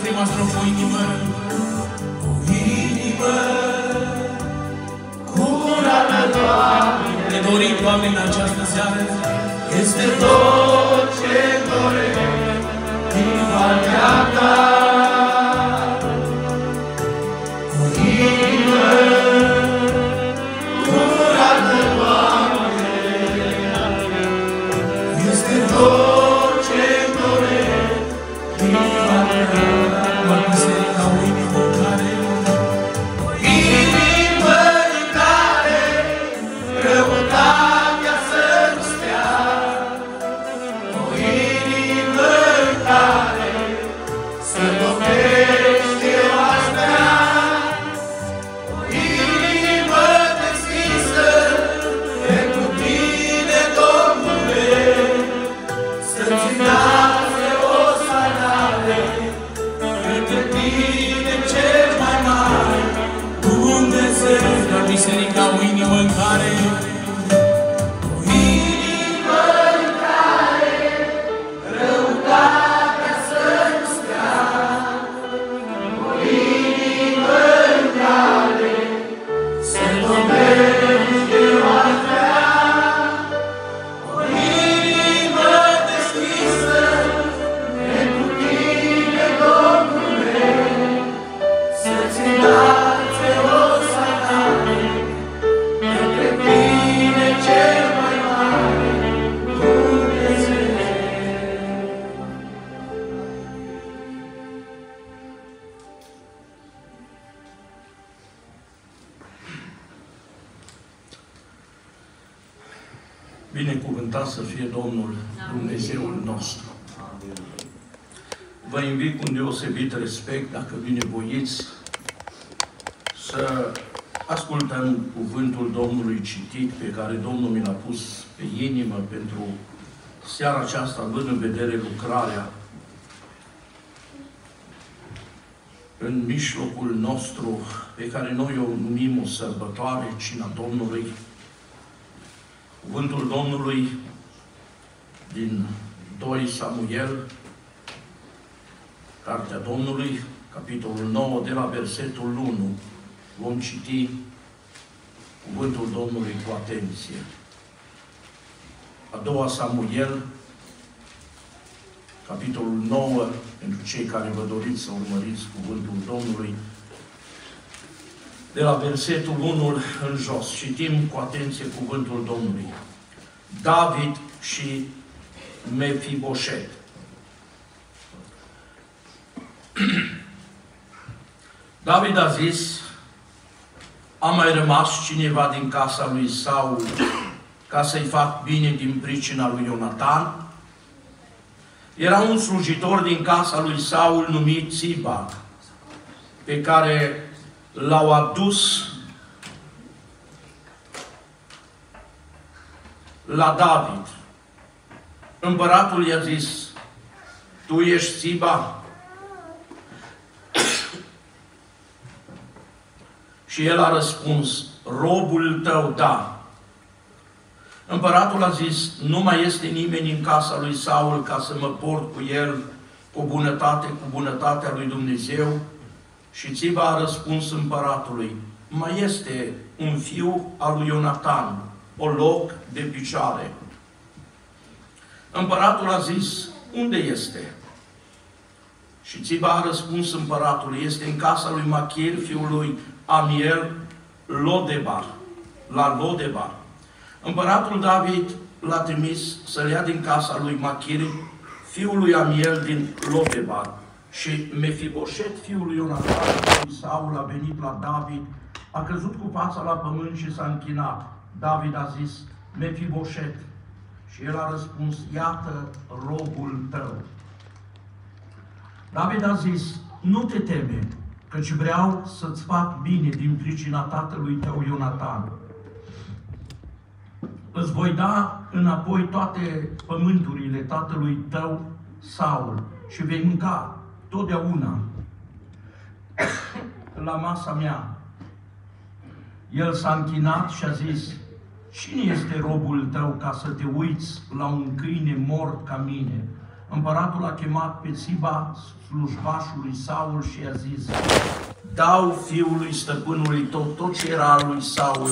prima strofă, o inimă. O inimă curată, Doamne. Ne dorim, Doamne, în această seară. Este tot ce-mi doresc din partea Ta. O inimă curată, Doamne. Este tot ce-mi doresc din partea Ta. Doar biserica, o inimă în care, o inimă în care răutatea să nu stea. O inimă în care să lovește oastea. O inimă deschisă pentru Tine, Domnule, să-ți înalțe o salare pentru Tine cel mai mare Dumnezeu. La biserica, o inimă în care, o inimă în care răutatea să nu stea. O inimă în care să lovește oastea. O inimă deschisă pentru Tine, Domnule, să-ți înalțe o salare pentru Tine cel mai mare Dumnezeu. Binecuvântat să fie Domnul Dumnezeul nostru. Vă invit cu un deosebit respect, dacă binevoiți, să ascultăm cuvântul Domnului citit, pe care Domnul mi l-a pus pe inimă pentru seara aceasta, având în vedere lucrarea în mijlocul nostru, pe care noi o numim o sărbătoare, Cina Domnului. Cuvântul Domnului din 2 Samuel, Cartea Domnului, capitolul 9, de la versetul 1. Vom citi cuvântul Domnului cu atenție. A 2 Samuel, capitolul 9, pentru cei care vă doriți să urmăriți cuvântul Domnului, de la versetul 1 în jos. Citim cu atenție cuvântul Domnului. David și Mefiboset. David a zis: a mai rămas cineva din casa lui Saul ca să-i fac bine din pricina lui Ionatan? Era un slujitor din casa lui Saul numit Ziba, pe care l-au adus la David. Împăratul i-a zis: tu ești Ziba? Și el a răspuns: robul tău, da. Împăratul a zis: nu mai este nimeni în casa lui Saul ca să mă port cu el cu bunătatea lui Dumnezeu? Și Ziba a răspuns împăratului: mai este un fiu al lui Ionatan, o loc de picioare. Împăratul a zis: unde este? Și Ziba a răspuns împăratului: este în casa lui Machir, fiul lui Amiel, la Lodebar. Împăratul David l-a trimis să-l ia din casa lui Machir, fiul lui Amiel din Lodebar. Și Mefiboset, fiul lui Ionatan, lui Saul, a venit la David, a căzut cu fața la pământ și s-a închinat. David a zis: Mefiboset. Și el a răspuns: iată robul tău. David a zis: nu te teme, căci vreau să-ți fac bine din pricina tatălui tău Ionatan. Îți voi da înapoi toate pământurile tatălui tău Saul și vei mânca totdeauna la masa mea. El s-a închinat și a zis: cine este robul tău ca să te uiți la un câine mort ca mine? împăratul a chemat pe Țiba, slujbașul lui Saul, și i-a zis: dau fiului stăpânului tău tot ce era al lui Saul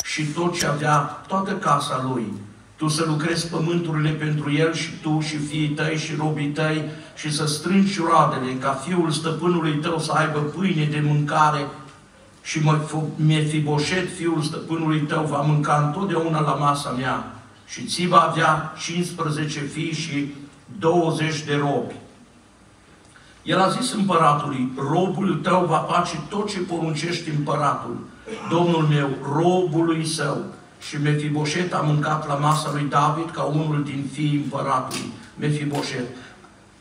și tot ce avea, toată casa lui. Tu să lucrezi pământurile pentru el și tu și fiii tăi și robii tăi și să strângi roadele, ca fiul stăpânului tău să aibă pâine de mâncare și Mefiboset, fiul stăpânului tău, va mânca întotdeauna la masa mea. Și Țiba avea 15 fii și 20 de robi. El a zis împăratului: robul tău va face tot ce poruncești împăratul, domnul meu, robului său. Și Mefiboset a mâncat la masa lui David ca unul din fiii împăratului.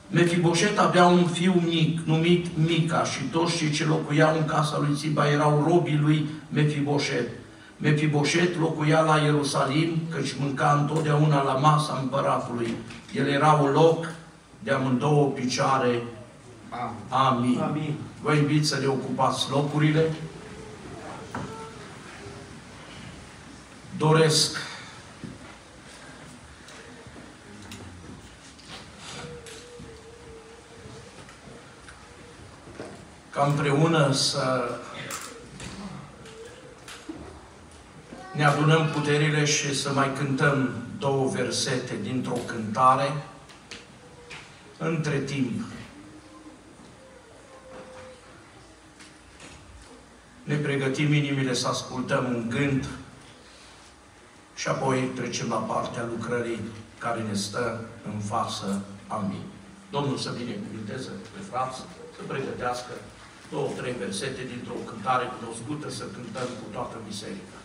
Mefiboset avea un fiu mic, numit Mica, și toți cei ce locuiau în casa lui Țiba erau robii lui Mefiboset. Mefiboset locuia la Ierusalim, căci mânca întotdeauna la masa împăratului. El era un loc de amândouă picioare. Amin. Amin. Vă invit să le ocupați locurile. Doresc ca împreună să ne adunăm puterile și să mai cântăm două versete dintr-o cântare. Între timp, ne pregătim inimile să ascultăm un gând și apoi trecem la partea lucrării care ne stă în față. Amin. Domnul să binecuvinteze pe frați, să pregătească două, trei versete dintr-o cântare cunoscută, să cântăm cu toată biserica.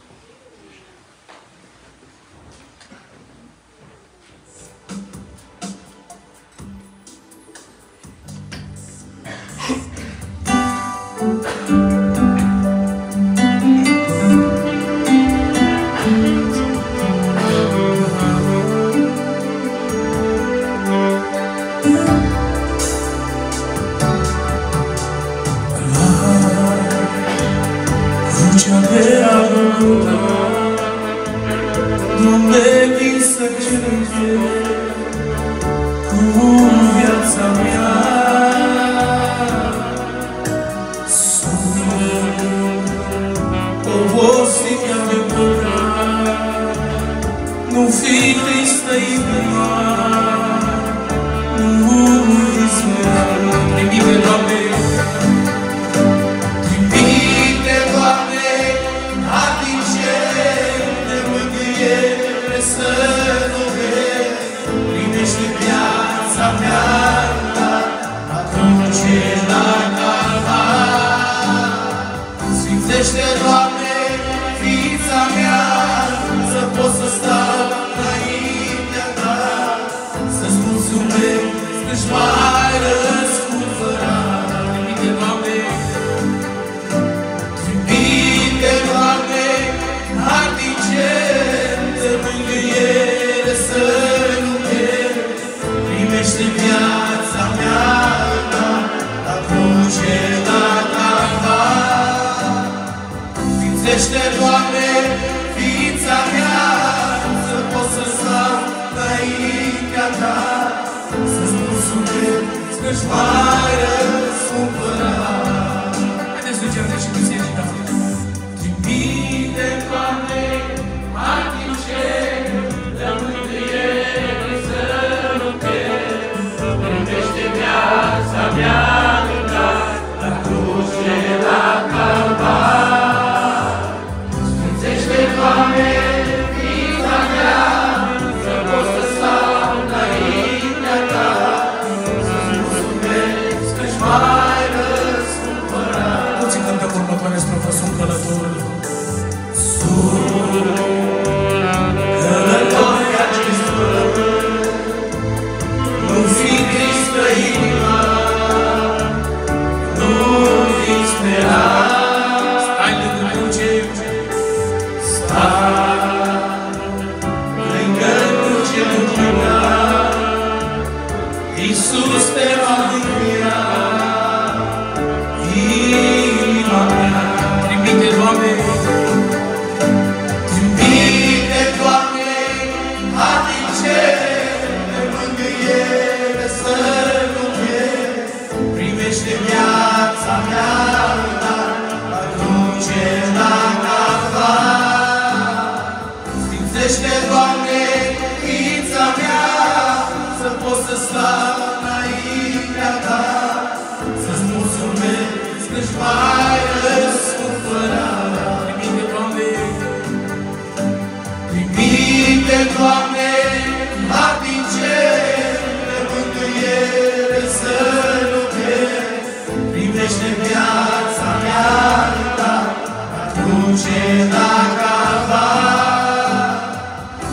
cruce la Calvar.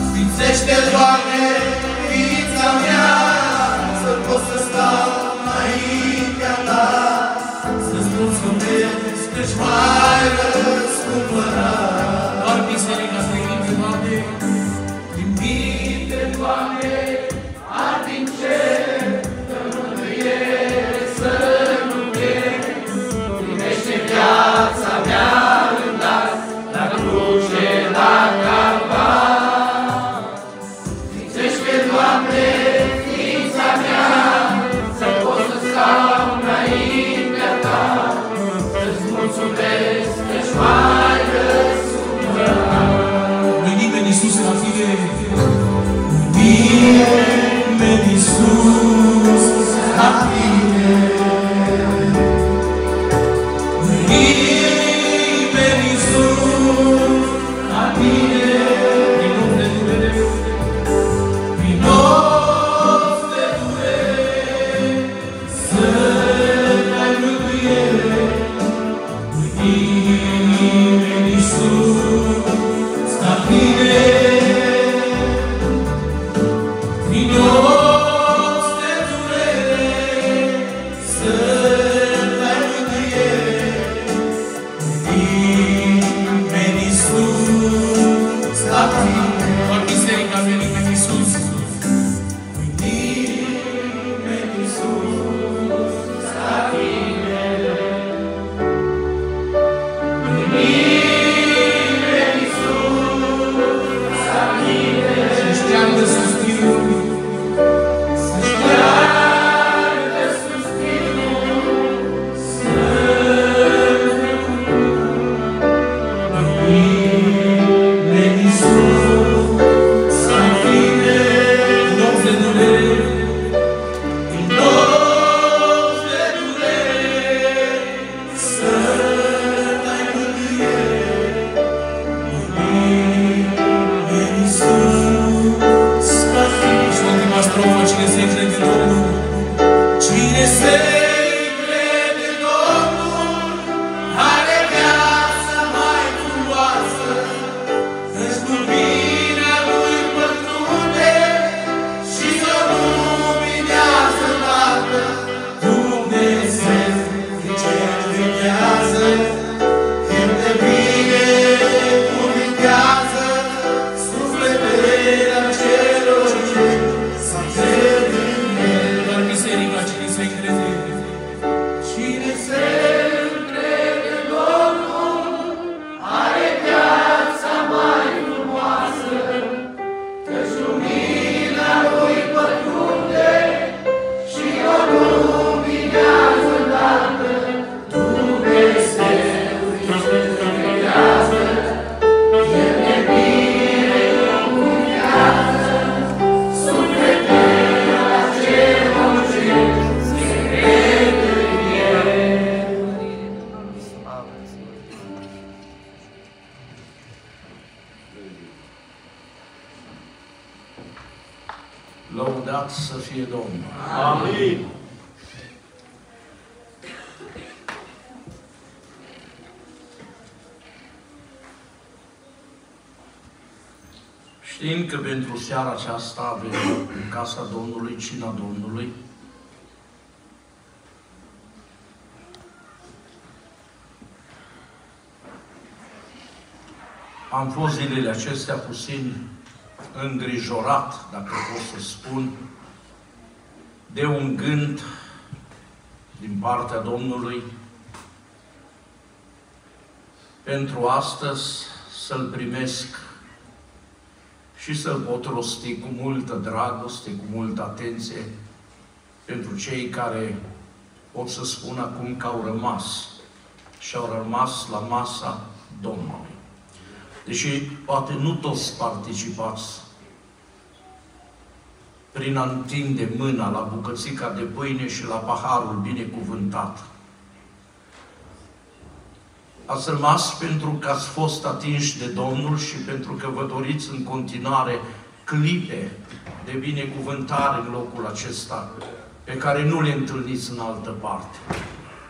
Sfințește, Doamne, ființa mea, să pot să stau înaintea Ta, să-ți mulțumesc că-și mai răscumpărat. Doar biserica să invite, Doamne, invite, Doamne, ar din cer, să mângâiere, să nu pierd. Primește viața mea în dar, la cruce, la Calvar. Sfințește, Doamne, ființa mea, să pot să stau înaintea Ta, să-ți mulțumesc că-și mai răscumpărat. nu-i nimeni, Iisuse, la Tine. Nimeni, Iisus, ca Tine. Nimeni, Iisus, ca Tine. Prin nopți de durere, să dai mântuire. Nimeni, Iisus, ca Tine. Prin nopți de durere, să dai mântuire. Nimeni, Iisus, ca Tine. Doar biserica să invite, Iisus. Nimeni, Iisus, ca Tine. Nimeni, Iisus, ca Tine. Și șteargă suspinul. Să-și șteargă suspinul, Nimeni, Iisus, ca Tine. Nopți de durere, În nopți de durere, să dai mântuire. Nimeni, Iisus, ca Tine. și ultima strofă, cine se încrede în Domnul, Cine se încrede în Domnul are viața mai frumoasă, căci lumina Lui pătrunde și o luminează toată. Dumnezeu din cer vechează, El de bine cuvintează sufletele celor ce s-au cred în El. doar biserica, cine se încrede. Cine se încrede în Domnul are viața mai frumoasă, căci lumina Lui pătrunde și o luminează toată. Dumnezeu din cer vechează, El de bine cuvintează sufletele celor ce se cred în El. Lăudat să fie Domnul. Amin. Știm că pentru seara aceasta avem în casa Domnului, cina Domnului. Am fost zilele acestea puțin îngrijorat, dacă pot să spun, de un gând din partea Domnului pentru astăzi să-L primesc și să-L pot rosti cu multă dragoste, cu multă atenție pentru cei care pot să spun acum că au rămas și au rămas la masa Domnului. Deși poate nu toți participați prin a întinde mâna la bucățica de pâine și la paharul binecuvântat. Ați rămas pentru că ați fost atinși de Domnul și pentru că vă doriți în continuare clipe de binecuvântare în locul acesta, pe care nu le întâlniți în altă parte.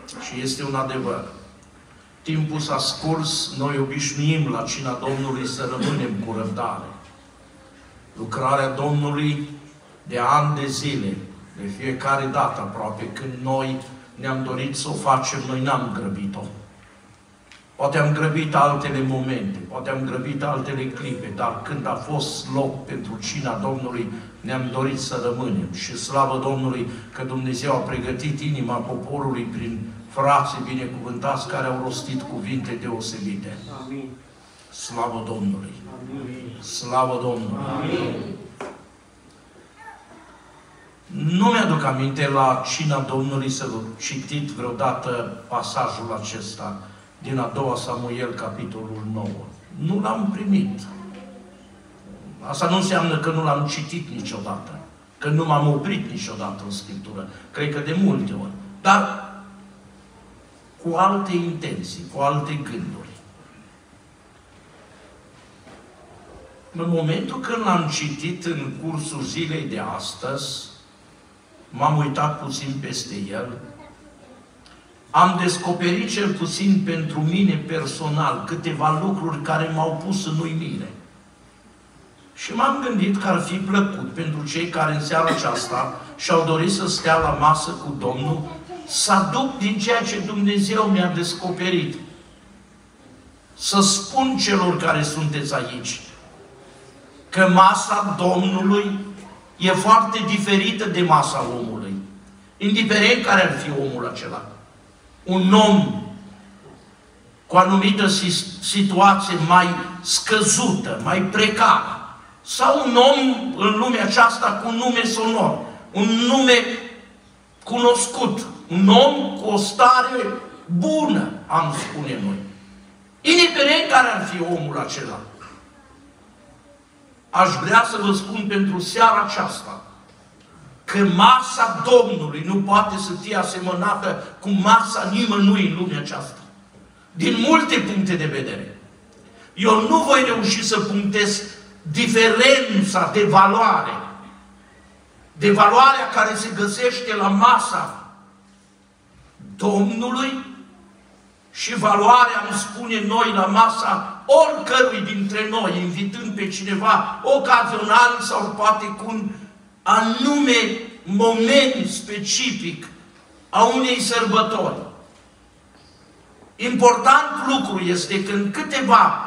Și este un adevăr. Timpul s-a scurs, noi obișnuim la cina Domnului să rămânem cu răbdare. Lucrarea Domnului de ani de zile, de fiecare dată aproape, când noi ne-am dorit să o facem, noi n-am grăbit-o. Poate am grăbit altele momente, poate am grăbit altele clipe, dar când a fost loc pentru cina Domnului, ne-am dorit să rămânem. Și slavă Domnului că Dumnezeu a pregătit inima poporului prin frații binecuvântați care au rostit cuvinte deosebite. Amin. Slavă Domnului! Amin. Slavă Domnului! Amin. Nu mi-aduc aminte la cina Domnului să citit vreodată pasajul acesta din a doua Samuel, capitolul 9. Nu l-am primit. Asta nu înseamnă că nu l-am citit niciodată, că nu m-am oprit niciodată în Scriptură. Cred că de multe ori. Dar cu alte intenții, cu alte gânduri. În momentul când l-am citit în cursul zilei de astăzi, m-am uitat puțin peste el, am descoperit cel puțin pentru mine personal câteva lucruri care m-au pus în uimire. Și m-am gândit că ar fi plăcut pentru cei care în seara aceasta și-au dorit să stea la masă cu Domnul, să aduc din ceea ce Dumnezeu mi-a descoperit. Să spun celor care sunteți aici că masa Domnului e foarte diferită de masa omului. Indiferent care ar fi omul acela. Un om cu o anumită situație mai scăzută, mai precară. Sau un om în lumea aceasta cu un nume sonor, un nume cunoscut, un om cu o stare bună, am spune noi. Indiferent care ar fi omul acela. Aș vrea să vă spun pentru seara aceasta că masa Domnului nu poate să fie asemănată cu masa nimănui în lumea aceasta. Din multe puncte de vedere. Eu nu voi reuși să punctez diferența de valoare. De valoarea care se găsește la masa Domnului și valoarea, îmi spune noi, la masa oricărui dintre noi, invitând pe cineva ocazional sau poate cu un anume moment specific a unei sărbători. Important lucru este că în câteva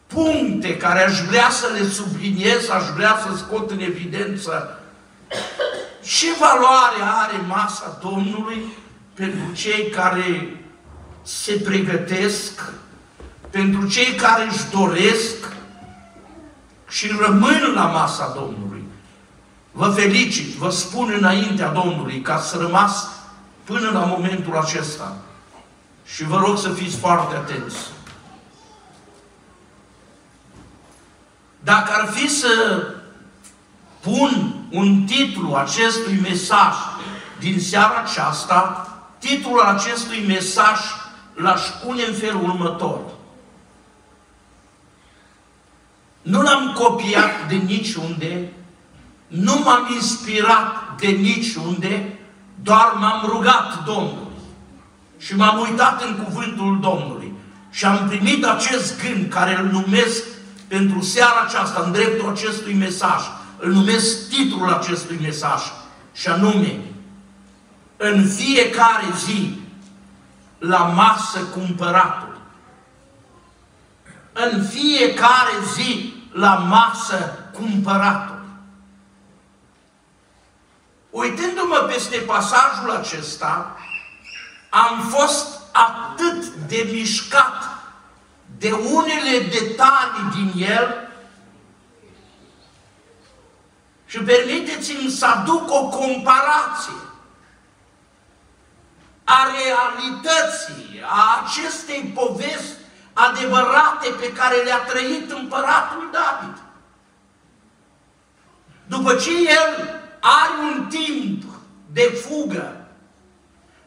puncte care aș vrea să le subliniez, aș vrea să scot în evidență ce valoare are masa Domnului pentru cei care se pregătesc, pentru cei care își doresc și rămân la masa Domnului. Vă felicit, vă spun înaintea Domnului că ați rămas până la momentul acesta. Și vă rog să fiți foarte atenți. Dacă ar fi să pun un titlu acestui mesaj din seara aceasta, titlul acestui mesaj l-aș pune în felul următor. Nu l-am copiat de niciunde, nu m-am inspirat de niciunde, doar m-am rugat Domnului. Și m-am uitat în cuvântul Domnului. Și am primit acest gând care îl numesc pentru seara aceasta, în dreptul acestui mesaj, îl numesc titlul acestui mesaj, și anume, în fiecare zi, la masă cumpăratul. În fiecare zi, la masă cumpăratul. Uitându-mă peste pasajul acesta, am fost atât de mișcat de unele detalii din el și permiteți-mi să aduc o comparație a realității, a acestei povesti adevărate pe care le-a trăit împăratul David. După ce el are un timp de fugă,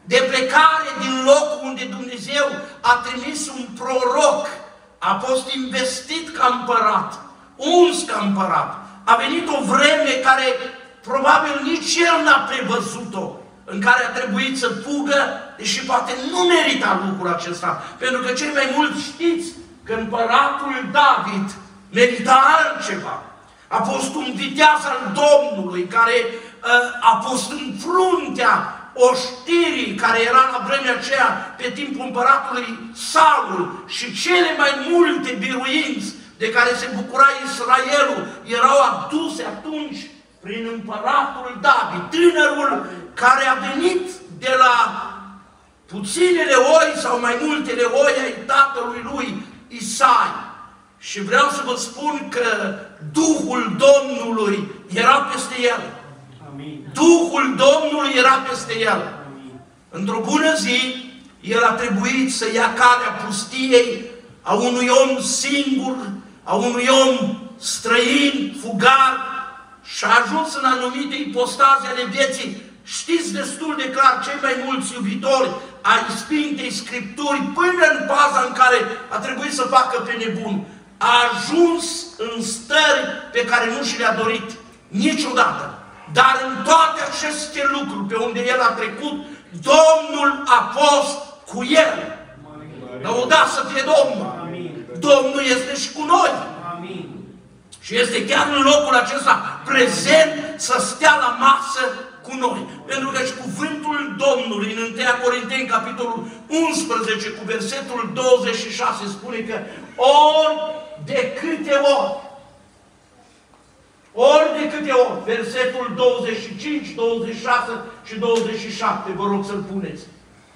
de plecare din locul unde Dumnezeu a trimis un proroc, a fost investit ca împărat, uns ca împărat. A venit o vreme care probabil nici el n-a prevăzut-o, în care a trebuit să fugă, deși poate nu merita lucrul acesta. Pentru că cei mai mulți știți că împăratul David merita altceva. A fost un viteaz al Domnului care a fost în fruntea oștirii care era la vremea aceea pe timpul împăratului Saul și cele mai multe biruinți de care se bucura Israelul erau aduse atunci prin împăratul David, tânărul care a venit de la puținele oi sau mai multele oi ai tatălui lui Isai. Și vreau să vă spun că Duhul Domnului era peste el. Amin. Duhul Domnului era peste el. Într-o bună zi, el a trebuit să ia calea pustiei a unui om singur, a unui om străin, fugar, și a ajuns în anumite ipostaze ale vieții. Știți destul de clar, cei mai mulți iubitori ai Sfintei Scripturi, până în faza în care a trebuit să facă pe nebun, a ajuns în stări pe care nu și le-a dorit niciodată. Dar în toate aceste lucruri pe unde el a trecut, Domnul a fost cu el. Lăudați să fie Domnul! Domnul este și cu noi! Și este chiar în locul acesta prezent să stea la masă cu noi. Pentru că și cuvântul Domnului în 1 Corinteni, capitolul 11, cu versetul 26, spune că ori de câte ori, versetul 25, 26 și 27, vă rog să-l puneți.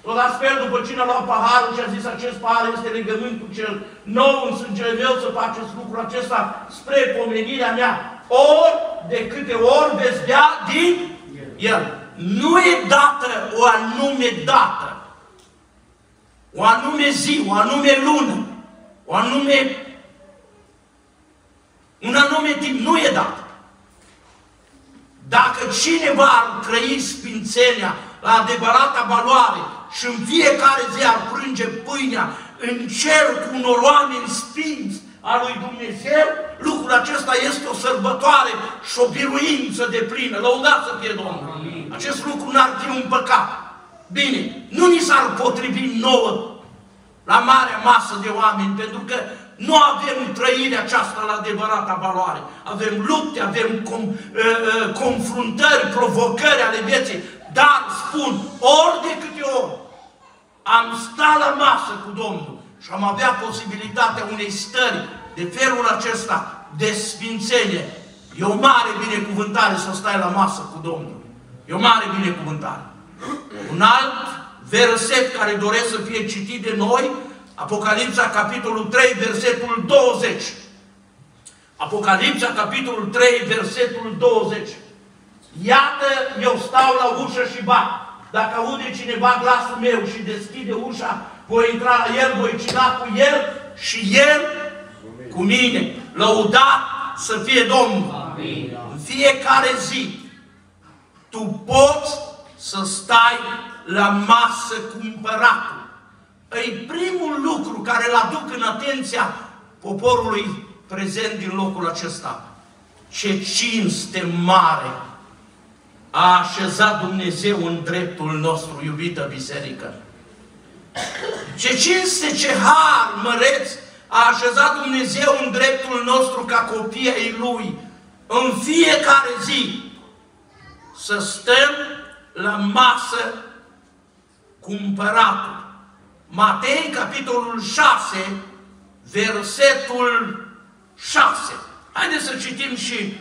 Tot astfel, după cine a luat paharul și a zis, acest pahar este legământul cel nou în sângele meu, să faceți lucrul acesta spre pomenirea mea. Ori de câte ori veți bea din el. Nu e dată o anume dată, o anume zi, o anume lună, un anume timp. Nu e dată. Dacă cineva ar trăi sfințenia la adevărata valoare și în fiecare zi ar frânge pâinea în cercul unor oameni sfinți a lui Dumnezeu, lucrul acesta este o sărbătoare și o biruință de plină. Lăudați să fie Domnul! Acest lucru n-ar fi un păcat. Bine, nu ni s-ar potrivi nouă la marea masă de oameni, pentru că nu avem trăirea aceasta la adevărata valoare. Avem lupte, avem confruntări, provocări ale vieții. Dar spun, ori de câte ori am stat la masă cu Domnul și am avea posibilitatea unei stări de felul acesta de sfințenie, e o mare binecuvântare să stai la masă cu Domnul. E o mare binecuvântare. Un alt verset care doresc să fie citit de noi, Apocalipsa, capitolul 3, versetul 20. Apocalipsa, capitolul 3, versetul 20. Iată, eu stau la ușă și bat. Dacă aude cineva glasul meu și deschide ușa, voi intra la el, voi cina cu el și el cu mine. Lăudat să fie Domnul! Amin. În fiecare zi, tu poți să stai la masă cu împăratul. E primul lucru care îl aduc în atenția poporului prezent din locul acesta. Ce cinste mare a așezat Dumnezeu în dreptul nostru, iubită biserică. Ce cinste, ce har măreț a așezat Dumnezeu în dreptul nostru ca copii ai Lui. În fiecare zi să stăm la masă cu împăratul. Matei, capitolul 6, versetul 6. Haideți să citim și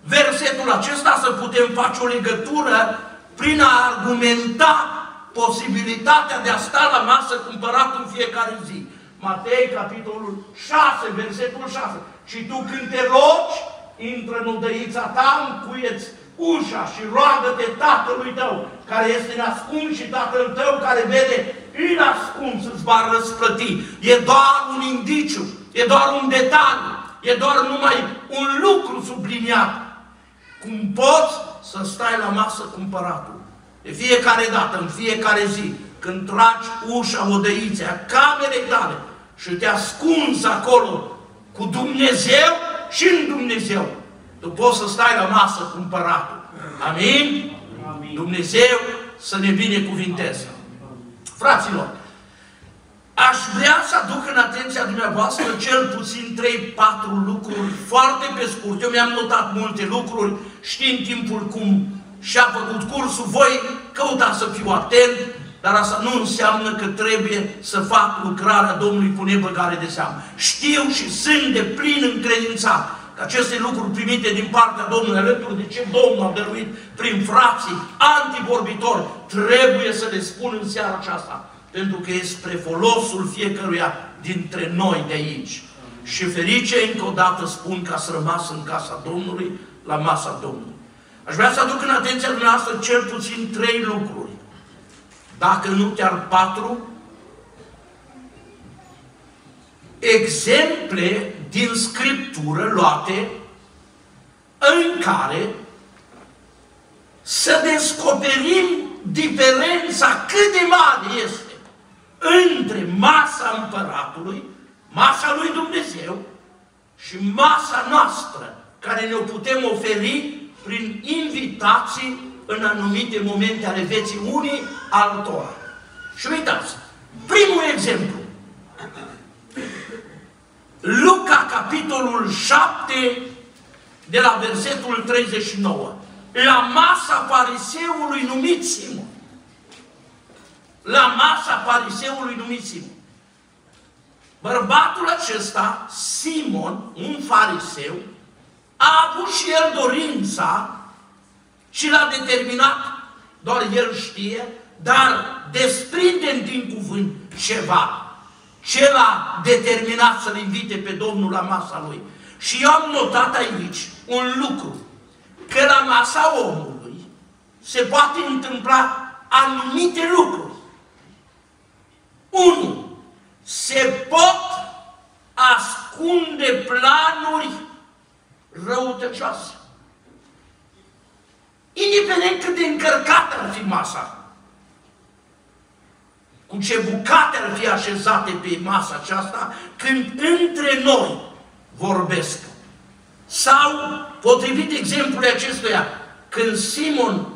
versetul acesta, să putem face o legătură prin a argumenta posibilitatea de a sta la masă cu împăratul în fiecare zi. Matei, capitolul 6, versetul 6. Și tu când te rogi, intră în odăița ta, încuieți ușa și roagă-te Tatălui tău, care este neascuns, și Tatăl tău care vede inascuns îți va răsplăti. E doar un indiciu, e doar un detaliu, e doar numai un lucru subliniat. Cum poți să stai la masă cu împăratul? De fiecare dată, în fiecare zi, când tragi ușa odăiței, a camerei tale și te ascunzi acolo cu Dumnezeu și în Dumnezeu, tu poți să stai la masă cu împăratul. Amin? Amin. Dumnezeu să ne binecuvinteze. Fraților, aș vrea să aduc în atenția dumneavoastră cel puțin 3-4 lucruri, foarte pe scurt. Eu mi-am notat multe lucruri, știind timpul cum și-a făcut cursul, voi căutați să fiu atent, dar asta nu înseamnă că trebuie să fac lucrarea Domnului cu nebăgare de seamă. Știu și sunt de plin încredințat că aceste lucruri primite din partea Domnului, alături de ce Domnul a dăruit prin frații antivorbitori, trebuie să le spun în seara aceasta, pentru că este spre folosul fiecăruia dintre noi de aici. Și ferice, încă o dată spun, că ați rămas în casa Domnului, la masa Domnului. Aș vrea să aduc în atenția dumneavoastră cel puțin 3 lucruri. Dacă nu chiar 4, exemple din Scriptură luate în care să descoperim diferența cât de mare este între masa împăratului, masa lui Dumnezeu și masa noastră, care ne-o putem oferi prin invitații în anumite momente ale vieții unii altora. Și uitați, primul exemplu, Luca, capitolul 7, de la versetul 39. La masa fariseului numit Simon. La masa fariseului numit Simon. Bărbatul acesta, Simon, un fariseu, a avut și el dorința și l-a determinat, doar el știe, dar desprinde din cuvânt ceva. Ce l-a determinat să-l invite pe Domnul la masa lui. Și eu am notat aici un lucru, că la masa omului se poate întâmpla anumite lucruri. 1. Se pot ascunde planuri răutăcioase. Indiferent cât de încărcată ar fi masa, cu ce bucate ar fi așezate pe masa aceasta, când între noi vorbesc. Sau, potrivit exemplului acestuia, când Simon,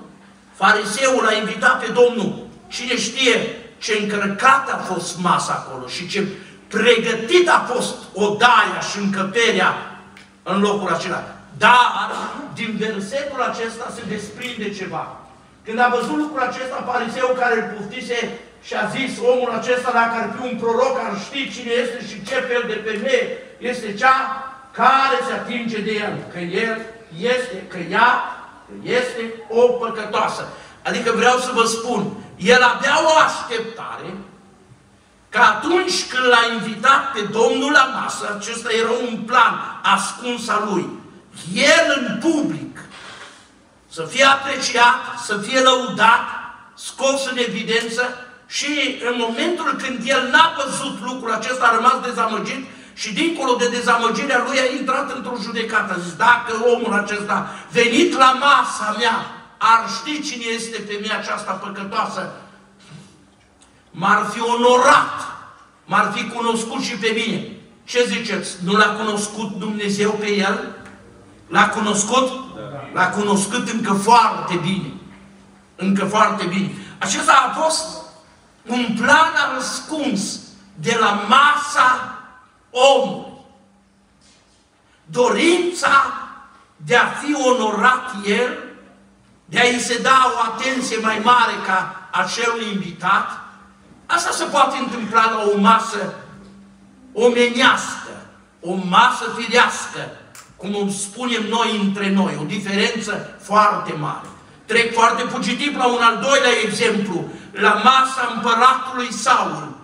fariseul, a invitat pe Domnul, cine știe ce încărcată a fost masa acolo și ce pregătit a fost odaia și încăperea în locul acela. Dar, din versetul acesta se desprinde ceva. Când a văzut lucrul acesta, fariseul care îl puftise și a zis, omul acesta, dacă ar fi un proroc, ar ști cine este și ce fel de femeie este cea care se atinge de el. Că el este, că ea este o păcătoasă. Adică vreau să vă spun, el avea o așteptare că atunci când l-a invitat pe Domnul la masă, acesta era un plan ascuns al lui, el în public să fie apreciat, să fie lăudat, scos în evidență, și în momentul când el n-a văzut lucrul acesta, a rămas dezamăgit și dincolo de dezamăgirea lui a intrat într-o judecată. A zis, dacă omul acesta venit la masa mea ar ști cine este femeia aceasta păcătoasă, m-ar fi onorat, m-ar fi cunoscut și pe mine. Ce ziceți? Nu l-a cunoscut Dumnezeu pe el? L-a cunoscut? Da. L-a cunoscut încă foarte bine. Încă foarte bine. Acesta a fost un plan ascuns de la masa omului. Dorința de a fi onorat el, de a-i se da o atenție mai mare ca acelui invitat, asta se poate întâmpla la o masă omenească, o masă firească, cum o spunem noi între noi, o diferență foarte mare. Trec foarte fugitiv la un al doilea exemplu, la masa împăratului Saul.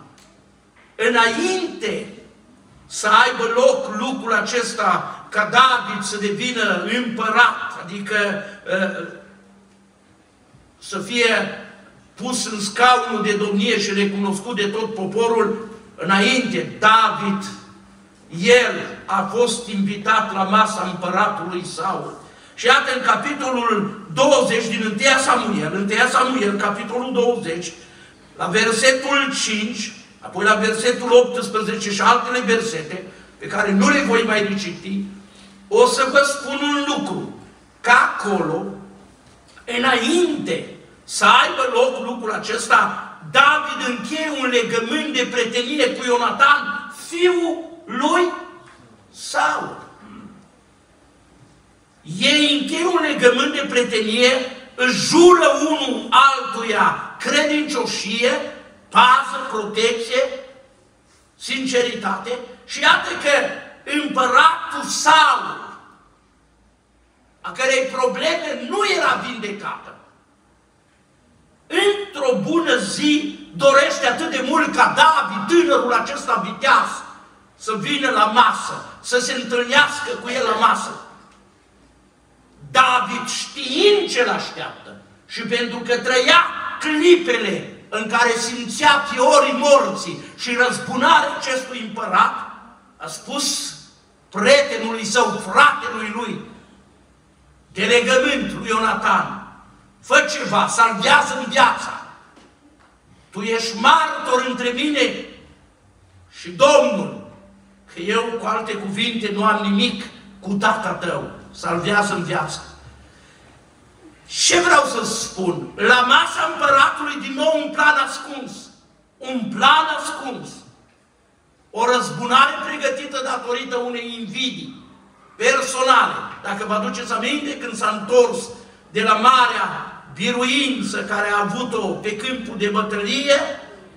Înainte să aibă loc lucrul acesta, ca David să devină împărat, adică să fie pus în scaunul de domnie și recunoscut de tot poporul, înainte, David, el a fost invitat la masa împăratului Saul. Și iată, în capitolul 20 din 1 Samuel, capitolul 20, la versetul 5, apoi la versetul 18 și altele versete, pe care nu le voi mai reciti, o să vă spun un lucru, că acolo, înainte să aibă loc lucrul acesta, David încheie un legământ de prietenie cu Ionatan, fiul lui Saul. Ei încheie un legământ de prietenie, își jură unul altuia credincioșie, pază, protecție, sinceritate, și iată că împăratul Saul, a cărei probleme nu era vindecată, într-o bună zi dorește atât de mult ca David, tânărul acesta viteaz, să vină la masă, să se întâlnească cu el la masă. David, știind ce l-așteaptă și pentru că trăia clipele în care simțea fiorii morții și răzbunarea acestui împărat, a spus prietenului său, fratelui lui, de legământ lui Ionatan: fă ceva, salvează-mi viața. Tu ești martor între mine și Domnul, că eu, cu alte cuvinte, nu am nimic cu tata tău. Salvează-mi viața. Ce vreau să spun? La masa împăratului, din nou, un plan ascuns. Un plan ascuns. O răzbunare pregătită datorită unei invidii personale. Dacă vă aduceți aminte, când s-a întors de la marea biruință care a avut-o pe câmpul de bătălie,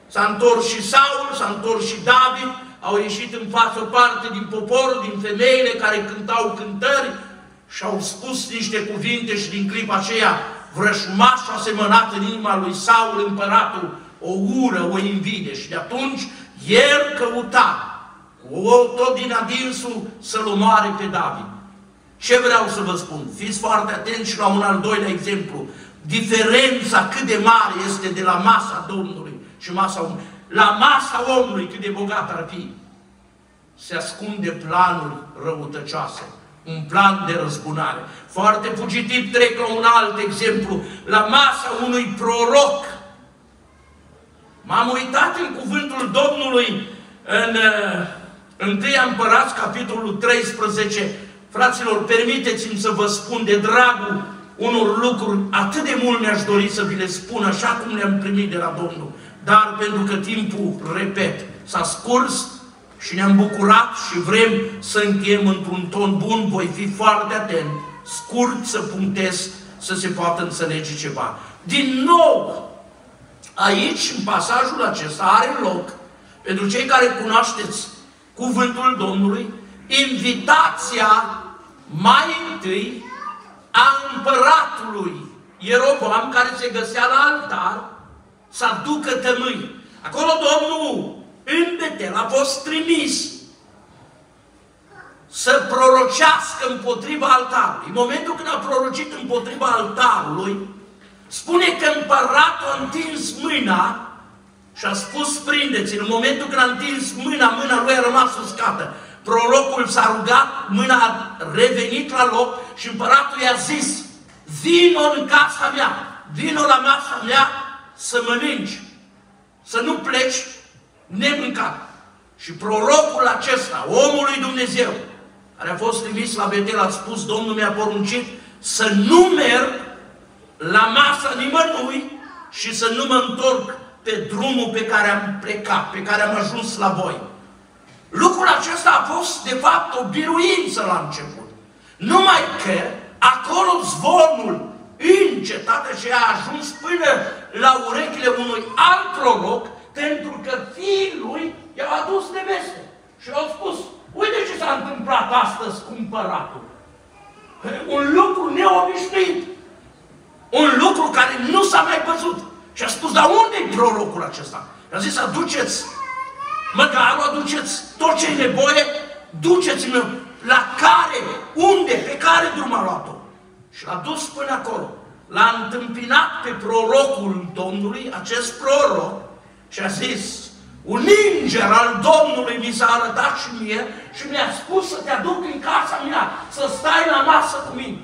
s-a întors și Saul, s-a întors și David, au ieșit în față o parte din popor, din femeile care cântau cântări și au spus niște cuvinte și din clipa aceea vrășmașul a semănat în inima lui Saul, împăratul, o ură, o invidie. Și de atunci el căuta tot din adinsul să-l omoare pe David. Ce vreau să vă spun? Fiți foarte atenți și la un al doilea exemplu. Diferența cât de mare este de la masa Domnului și masa omului. La masa omului, cât de bogat ar fi, se ascunde planuri răutăcioase. Un plan de răzbunare. Foarte fugitiv trec la un alt exemplu. La masa unui proroc. M-am uitat în cuvântul Domnului în 1 Împărați, capitolul 13. Fraților, permiteți-mi să vă spun, de dragul unor lucruri, atât de mult mi-aș dori să vi le spun, așa cum le-am primit de la Domnul. Dar pentru că timpul, repet, s-a scurs și ne-am bucurat și vrem să încheiem într-un ton bun, voi fi foarte atent, scurt să punctez, să se poată înțelege ceva. Din nou, aici, în pasajul acesta, are loc, pentru cei care cunoașteți cuvântul Domnului, invitația mai întâi a împăratului Ieroboam, care se găsea la altar, să aducă tămâi. Acolo Domnul în Betel a fost trimis să prorocească împotriva altarului. În momentul când a prorocit împotriva altarului, spune că împăratul a întins mâna și a spus: prindeți. În momentul când a întins mâna lui a rămas uscată. Prorocul s-a rugat, mâna a revenit la loc și împăratul i-a zis: vino în casa mea, vino la masa mea să mănânci, să nu pleci nemâncat. Și prorocul acesta, omul lui Dumnezeu, care a fost trimis la Betel, a spus: Domnul mi-a poruncit să nu merg la masa nimănui și să nu mă întorc pe drumul pe care am plecat, pe care am ajuns la voi. Lucrul acesta a fost, de fapt, o biruință la început. Numai că acolo zvonul în cetatea aceea a ajuns până la urechile unui alt proroc, pentru că fiii lui i-au adus de veste. Și au spus: uite ce s-a întâmplat astăzi cu împăratul. Un lucru neobișnuit. Un lucru care nu s-a mai văzut. Și a spus: dar unde e prorocul acesta? I-a zis: aduceți măgarul, aduceți tot ce e nevoie, duceți-mă la care, unde, pe care drum a luat-o. Și l-a dus până acolo. L-a întâmpinat pe prorocul Domnului, acest proroc, și a zis: un înger al Domnului mi s-a arătat și mie și mi-a spus să te aduc în casa mea, să stai la masă cu mine.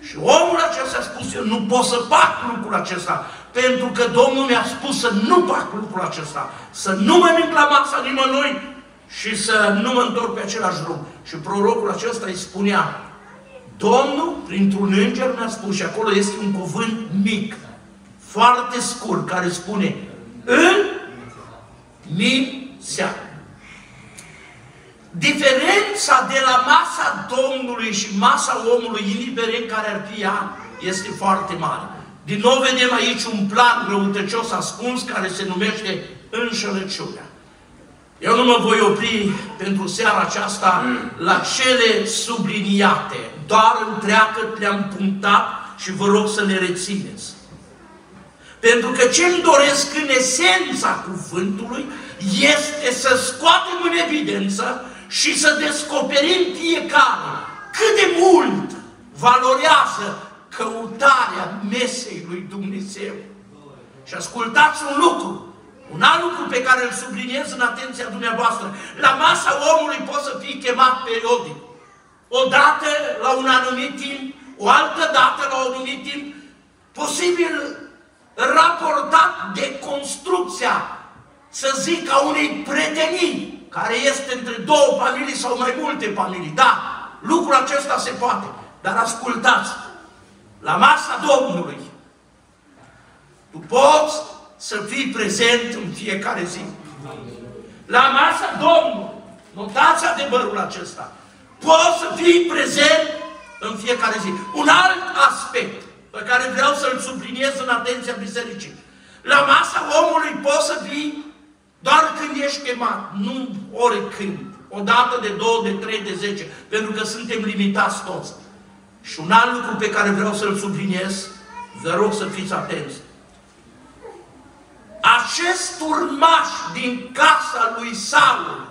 Și omul acesta a spus: eu nu pot să fac lucrul acesta, pentru că Domnul mi-a spus să nu fac lucrul acesta, să nu mănânc la masa nimănui și să nu mă întorc pe același drum. Și prorocul acesta îi spunea: Domnul, printr-un înger, mi-a spus, și acolo este un cuvânt mic: foarte scurt, care spune în mințea. Diferența de la masa Domnului și masa omului, indiferent care ar fi ea, este foarte mare. Din nou vedem aici un plan răutăcios ascuns care se numește înșelăciunea. Eu nu mă voi opri pentru seara aceasta la cele subliniate. Doar întreagăt le-am punctat și vă rog să le rețineți. Pentru că ce-mi doresc în esența cuvântului este să scoatem în evidență și să descoperim fiecare cât de mult valorează căutarea mesei lui Dumnezeu. Și ascultați un lucru. Un alt lucru pe care îl subliniez în atenția dumneavoastră. La masa omului poți să fii chemat periodic. O dată la un anumit timp, o altă dată la un anumit timp, posibil raportat de construcția, să zic, a unei prietenii, care este între două familii sau mai multe familii. Da, lucrul acesta se poate. Dar ascultați, la masa Domnului, tu poți să fii prezent în fiecare zi. La masa Domnului, notați adevărul acesta, poți să fii prezent în fiecare zi. Un alt aspect pe care vreau să-l subliniez în atenția bisericii. La masa omului poți să fii doar când ești chemat, nu oricând. O dată, de 2, de 3, de 10, pentru că suntem limitați toți. Și un alt lucru pe care vreau să-l subliniez, vă rog să fiți atenți. Acest urmaș din casa lui Saul,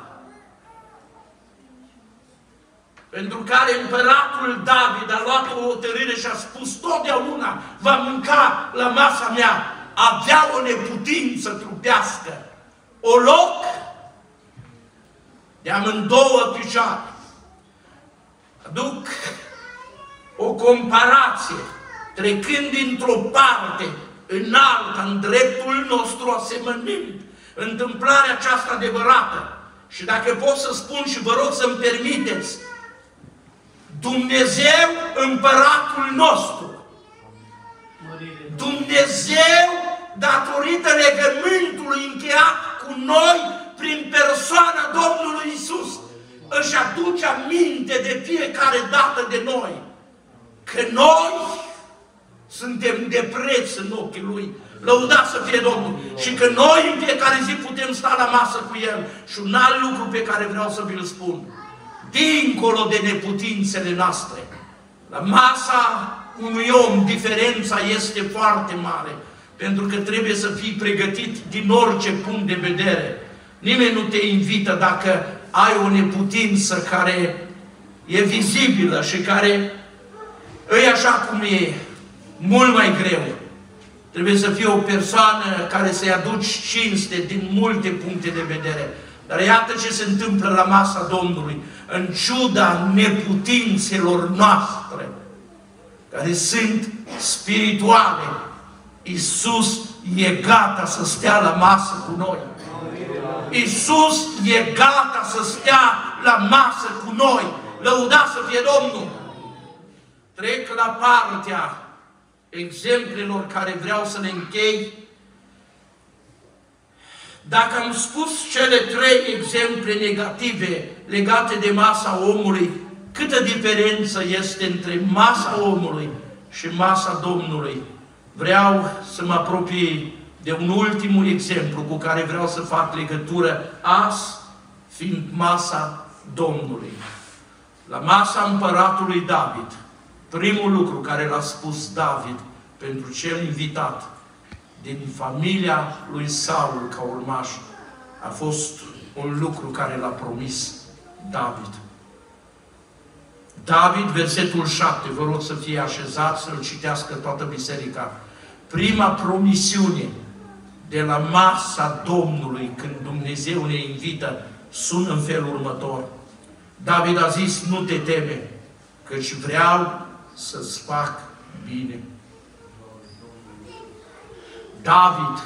pentru care împăratul David a luat o hotărâre și a spus totdeauna va mânca la masa mea, avea o neputință trupească, o loc de amândouă picioare. Aduc o comparație, trecând dintr-o parte în alta, în dreptul nostru asemănând întâmplarea aceasta adevărată. Și dacă pot să spun și vă rog să-mi permiteți, Dumnezeu împăratul nostru, Dumnezeu, datorită legământului încheiat cu noi prin persoana Domnului Iisus, își aduce aminte de fiecare dată de noi că noi suntem de preț în ochii Lui. Lăudat să fie Domnul! Și că noi în fiecare zi putem sta la masă cu El. Și un alt lucru pe care vreau să vi-l spun. Dincolo de neputințele noastre, la masa unui om diferența este foarte mare. Pentru că trebuie să fii pregătit din orice punct de vedere. Nimeni nu te invită dacă ai o neputință care e vizibilă și care e așa cum e, mult mai greu. Trebuie să fii o persoană care să-i aduci cinste din multe puncte de vedere. Dar iată ce se întâmplă la masa Domnului. În ciuda neputințelor noastre, care sunt spirituale, Iisus e gata să stea la masă cu noi. Iisus e gata să stea la masă cu noi. Lăudat să fie Domnul! Trec la partea exemplelor care vreau să le închei. Dacă am spus cele 3 exemple negative legate de masa omului, câtă diferență este între masa omului și masa Domnului? Vreau să mă apropii de un ultim exemplu cu care vreau să fac legătură azi, fiind masa Domnului. La masa împăratului David, primul lucru care l-a spus David pentru cel invitat din familia lui Saul ca urmaș, a fost un lucru care l-a promis David. David, versetul 7, vă rog să fie așezat, să-l citească toată biserica. Prima promisiune de la masa Domnului, când Dumnezeu ne invită, sună în felul următor. David a zis, nu te teme, căci vreau să-ți fac bine. David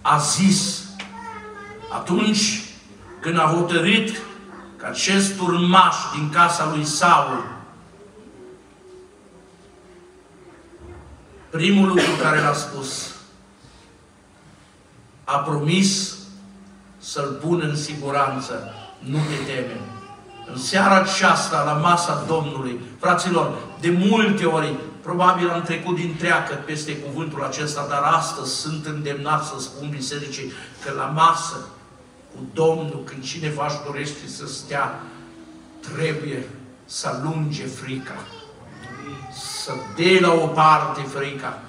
a zis, atunci când a hotărât că acest urmaș din casa lui Saul, primul lucru care l-a spus, a promis să-l pună în siguranță. Nu te teme. În seara aceasta, la masa Domnului, fraților, de multe ori, probabil am trecut din treacă peste cuvântul acesta, dar astăzi sunt îndemnat să spun bisericii că la masă cu Domnul, când cineva își dorește să stea, trebuie să alunge frica, să dea la o parte frica.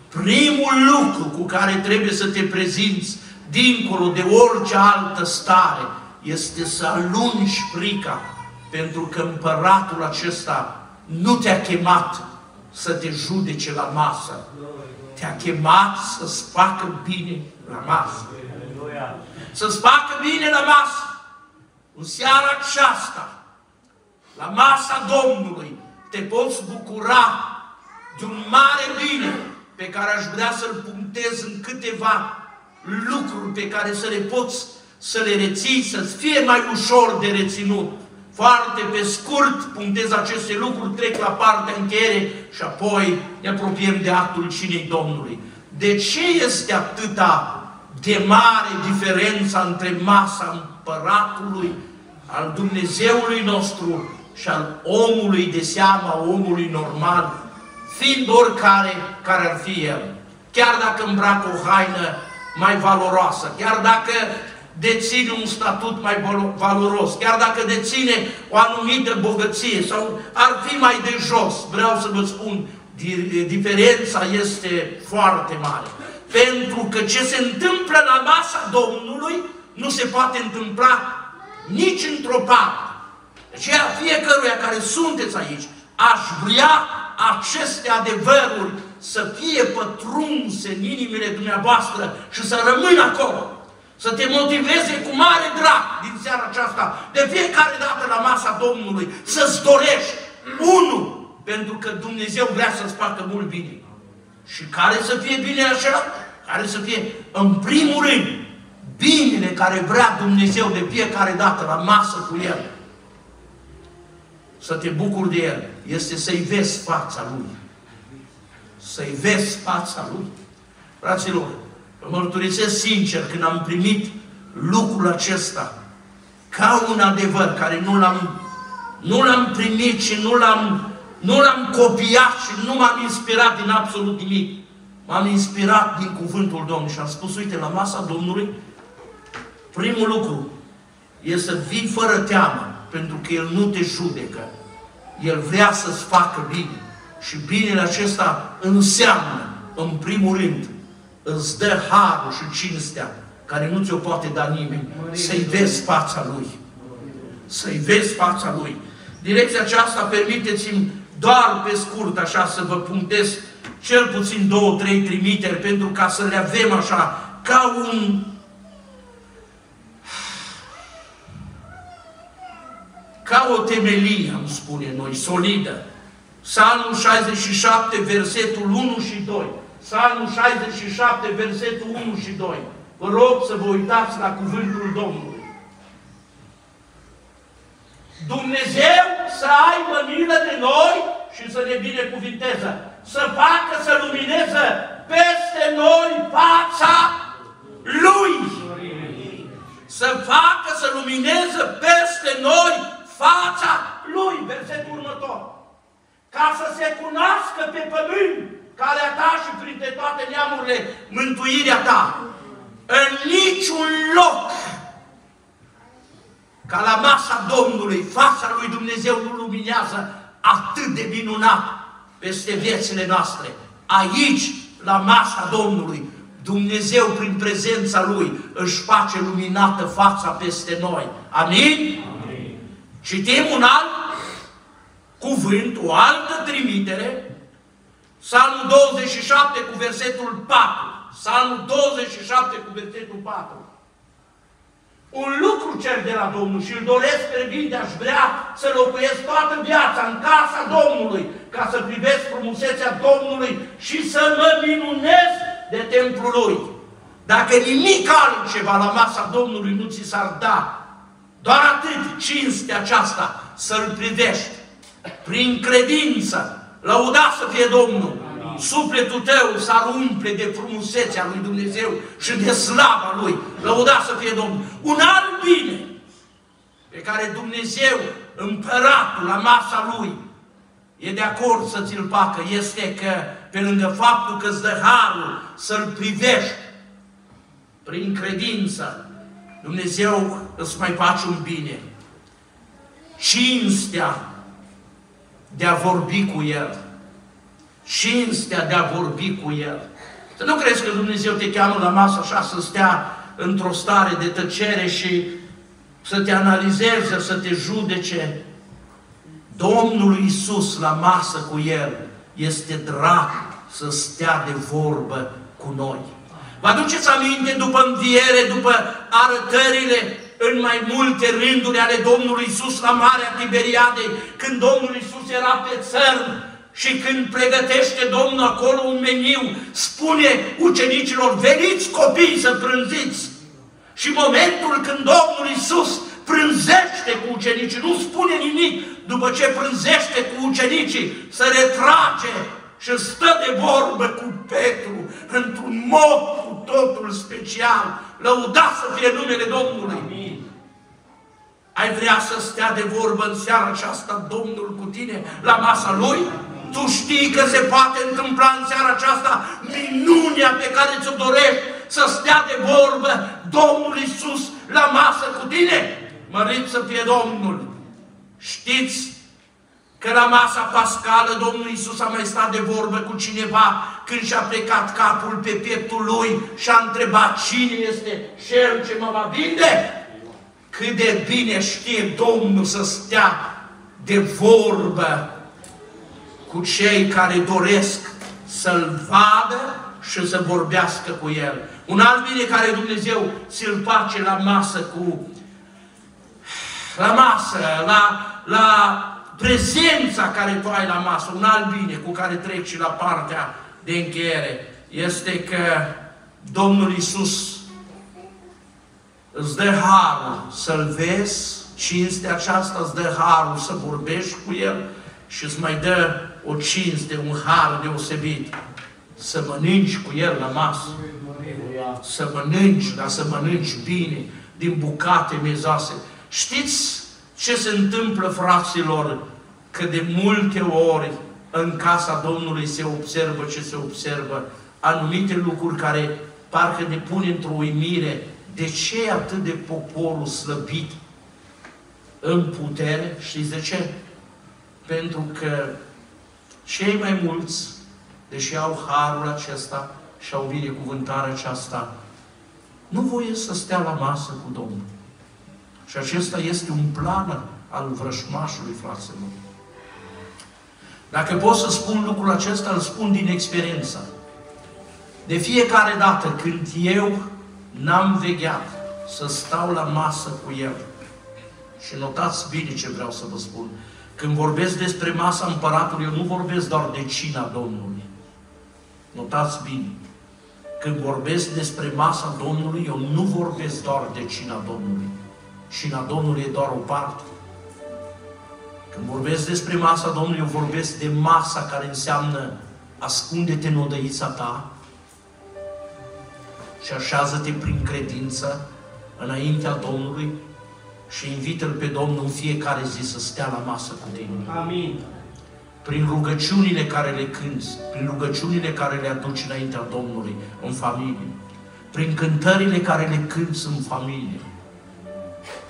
Primul lucru cu care trebuie să te prezinți dincolo de orice altă stare este să alungi frica, pentru că împăratul acesta nu te-a chemat să te judece la masă. Te-a chemat să-ți facă bine la masă. Să-ți facă bine la masă. În seara aceasta, la masa Domnului, te poți bucura de un mare bine pe care aș vrea să-l punctez în câteva lucruri pe care să le poți să le reții, să-ți fie mai ușor de reținut. Foarte pe scurt punctez aceste lucruri, trec la partea încheiere și apoi ne apropiem de actul cinei Domnului. De ce este atâta de mare diferența între masa împăratului, al Dumnezeului nostru și al omului de seamă, omului normal, fiind oricare care ar fi el? Chiar dacă îmbracă o haină mai valoroasă, chiar dacă deține un statut mai valoros, chiar dacă deține o anumită bogăție sau ar fi mai de jos, vreau să vă spun, diferența este foarte mare. Pentru că ce se întâmplă la masa Domnului nu se poate întâmpla nici într-o parte. De aceea fiecăruia care sunteți aici, aș vrea aceste adevăruri să fie pătrunse în inimile dumneavoastră și să rămână acolo. Să te motiveze cu mare drag din seara aceasta, de fiecare dată la masa Domnului, să-ți dorești unul, pentru că Dumnezeu vrea să-ți facă mult bine. Și care să fie bine acela? Care să fie, în primul rând, binele care vrea Dumnezeu de fiecare dată la masă cu El. Să te bucuri de El. Este să-i vezi fața Lui. Să-i vezi fața Lui. Fraților, vă mărturisesc sincer, când am primit lucrul acesta, ca un adevăr care nu l-am primit și nu l-am copiat și nu m-am inspirat din absolut nimic. M-am inspirat din cuvântul Domnului și am spus, uite, la masa Domnului, primul lucru e să vii fără teamă, pentru că El nu te judecă. El vrea să-ți facă bine. Și binele acesta înseamnă, în primul rând, îți dă harul și cinstea, care nu ți-o poate da nimeni, să-i vezi fața Lui. Să-i vezi fața Lui. Direcția aceasta, permiteți-mi doar pe scurt, așa, să vă punctez cel puțin 2-3 trimiteri, pentru ca să le avem așa, ca o temelie, am spune noi, solidă. Psalmul 67, versetul 1 și 2. Psalmul 67, versetul 1 și 2. Vă rog să vă uitați la cuvântul Domnului. Dumnezeu să aibă milă de noi și să ne binecuvinteze. Să facă să lumineze peste noi fața Lui. Să facă să lumineze peste noi fața Lui. Versetul următor. Ca să se cunoască pe pământ calea ta și printre toate neamurile mântuirea ta. În niciun loc ca la masa Domnului, fața lui Dumnezeu nu luminează atât de minunat peste viețile noastre. Aici, la masa Domnului, Dumnezeu, prin prezența Lui, își face luminată fața peste noi. Amin? Amin. Citim un alt cuvânt, o altă trimitere, Psalmul 27 cu versetul 4. Psalmul 27 cu versetul 4. Un lucru cer de la Domnul și îl doresc fierbinte, aș vrea să locuiesc toată viața în casa Domnului, ca să privesc frumusețea Domnului și să mă minunez de templul Lui. Dacă nimic altceva la masa Domnului nu ți s-ar da, doar atât cinstea aceasta să-L privești, prin credință, lăuda să fie Domnul, Sufletul tău s-ar umple de frumusețea lui Dumnezeu și de slava Lui. Lăudați să fie Domnul. Un alt bine pe care Dumnezeu, Împăratul, la masa Lui, e de acord să ți-l facă, este că, pe lângă faptul că îți dă harul să-l privești prin credință, Dumnezeu îți mai face un bine. Cinstea de a vorbi cu El. Cinstea de a vorbi cu El. Să nu crezi că Dumnezeu te cheamă la masă așa să stea într-o stare de tăcere și să te analizeze, să te judece. Domnul Iisus la masă cu El este drag să stea de vorbă cu noi. Vă aduceți aminte după înviere, după arătările în mai multe rânduri ale Domnului Iisus la Marea Tiberiadei, când Domnul Iisus era pe țărm și când pregătește Domnul acolo un meniu, spune ucenicilor, veniți copii să prânziți. Și momentul când Domnul Iisus prânzește cu ucenicii, nu spune nimic, după ce prânzește cu ucenicii, se retrage și stă de vorbă cu Petru, într-un mod cu totul special. Lăudați să fie numele Domnului. Amin. Ai vrea să stea de vorbă în seara aceasta Domnul cu tine la masa Lui? Tu știi că se poate întâmpla în seara aceasta minunea pe care ți-o dorești, să stea de vorbă Domnul Iisus la masă cu tine? Mărit să fie Domnul! Știți că la masa pascală Domnul Iisus a mai stat de vorbă cu cineva când și-a plecat capul pe pieptul lui și a întrebat cine este cel ce mă va vinde? Cât de bine știe Domnul să stea de vorbă cu cei care doresc să-L vadă și să vorbească cu El. Un alt bine care Dumnezeu ți-l face la masă la prezența care tu ai la masă, un alt bine cu care treci la partea de încheiere, este că Domnul Iisus îți dă harul să-L vezi, cinstea aceasta îți dă harul să vorbești cu El și îți mai dă o cinste, un har deosebit, să mănânci cu El la masă. Să mănânci, dar să mănânci bine, din bucate mezoase. Știți ce se întâmplă, fraților, că de multe ori în casa Domnului se observă ce se observă, anumite lucruri care parcă ne pune într-o uimire. De ce e atât de poporul slăbit în putere? Știți de ce? Pentru că cei mai mulți, deși au harul acesta și au binecuvântarea aceasta, nu voie să stea la masă cu Domnul. Și acesta este un plan al vrășmașului, fraților. Dacă pot să spun lucrul acesta, îl spun din experiență. De fiecare dată când eu n-am vegheat să stau la masă cu El, și notați bine ce vreau să vă spun, când vorbesc despre masa Împăratului, eu nu vorbesc doar de cina Domnului. Notați bine. Când vorbesc despre masa Domnului, eu nu vorbesc doar de cina Domnului. Cina Domnului e doar o parte. Când vorbesc despre masa Domnului, eu vorbesc de masa care înseamnă ascunde-te în odăița ta și așează-te prin credință înaintea Domnului și invită-L pe Domnul în fiecare zi să stea la masă cu tine. Amin. Prin rugăciunile care le cânți, prin rugăciunile care le aduci înaintea Domnului în familie, prin cântările care le cânți în familie,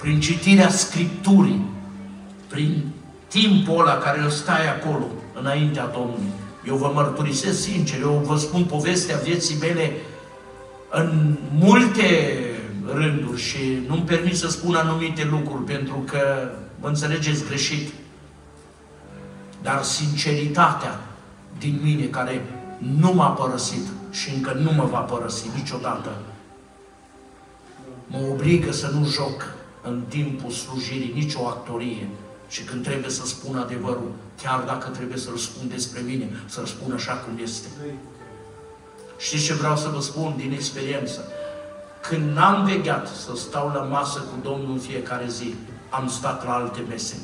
prin citirea Scripturii, prin timpul ăla care îl stai acolo înaintea Domnului. Eu vă mărturisesc sincer, eu vă spun povestea vieții mele în multe rânduri și nu-mi permit să spun anumite lucruri pentru că mă înțelegeți greșit. Dar sinceritatea din mine, care nu m-a părăsit și încă nu mă va părăsi niciodată, mă obligă să nu joc în timpul slujirii nicio actorie și când trebuie să spun adevărul, chiar dacă trebuie să-l spun despre mine, să-l spun așa cum este. Știți ce vreau să vă spun din experiență? Când n-am vegheat să stau la masă cu Domnul în fiecare zi, am stat la alte mese.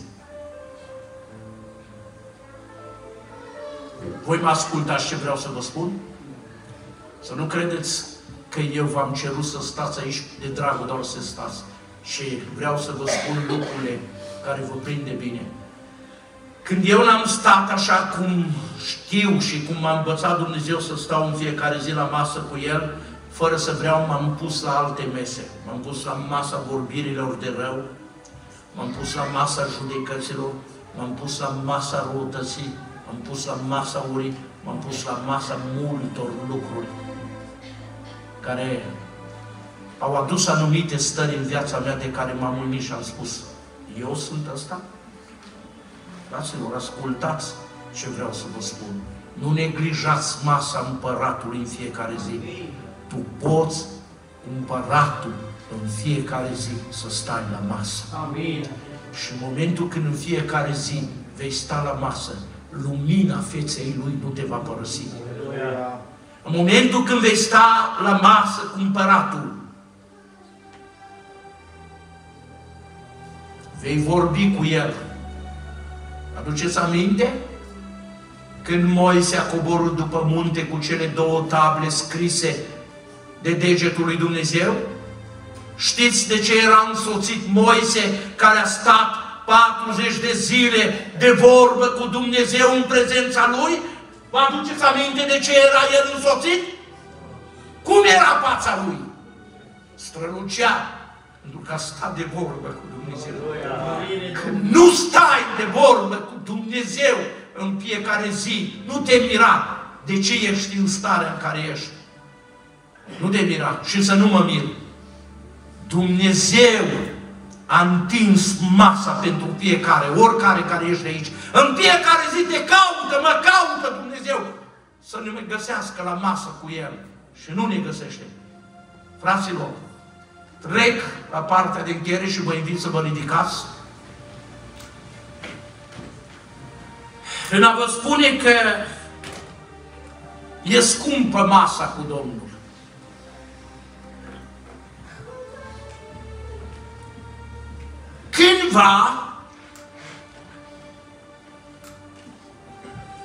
Voi mă ascultați ce vreau să vă spun? Să nu credeți că eu v-am cerut să stați aici de dragul doar să stați. Și vreau să vă spun lucrurile care vă prinde bine. Când eu n-am stat așa cum știu și cum m-a învățat Dumnezeu să stau în fiecare zi la masă cu El, fără să vreau, m-am pus la alte mese. M-am pus la masa vorbirilor de rău, m-am pus la masa judecăților, m-am pus la masa răutății, m-am pus la masa urii, m-am pus la masa multor lucruri care au adus anumite stări în viața mea de care m-am uimit și am spus, eu sunt ăsta? Fraților, ascultați ce vreau să vă spun. Nu neglijați masa împăratului în fiecare zi. Tu poți împăratul în fiecare zi să stai la masă. Amin. Și în momentul când în fiecare zi vei sta la masă, lumina feței lui nu te va părăsi. Aleluia. În momentul când vei sta la masă cu împăratul, vei vorbi cu el. Aduceți aminte? Când Moise a coborât după munte cu cele 2 table scrise de degetul lui Dumnezeu? Știți de ce era însoțit Moise, care a stat 40 de zile de vorbă cu Dumnezeu în prezența lui? Vă aduceți aminte de ce era el însoțit? Cum era fața lui? Strălucea, pentru că a stat de vorbă cu Dumnezeu. Când nu stai de vorbă cu Dumnezeu în fiecare zi, nu te mira de ce ești în starea în care ești. Nu te mira. Și să nu mă mir. Dumnezeu a întins masa pentru fiecare, oricare care ești de aici. În fiecare zi te caută, mă caută Dumnezeu să ne găsească la masă cu El. Și nu ne găsește. Fraților, trec la partea de încheiere și vă invit să vă ridicați. În a vă spune că e scumpă masa cu Domnul. Cândva,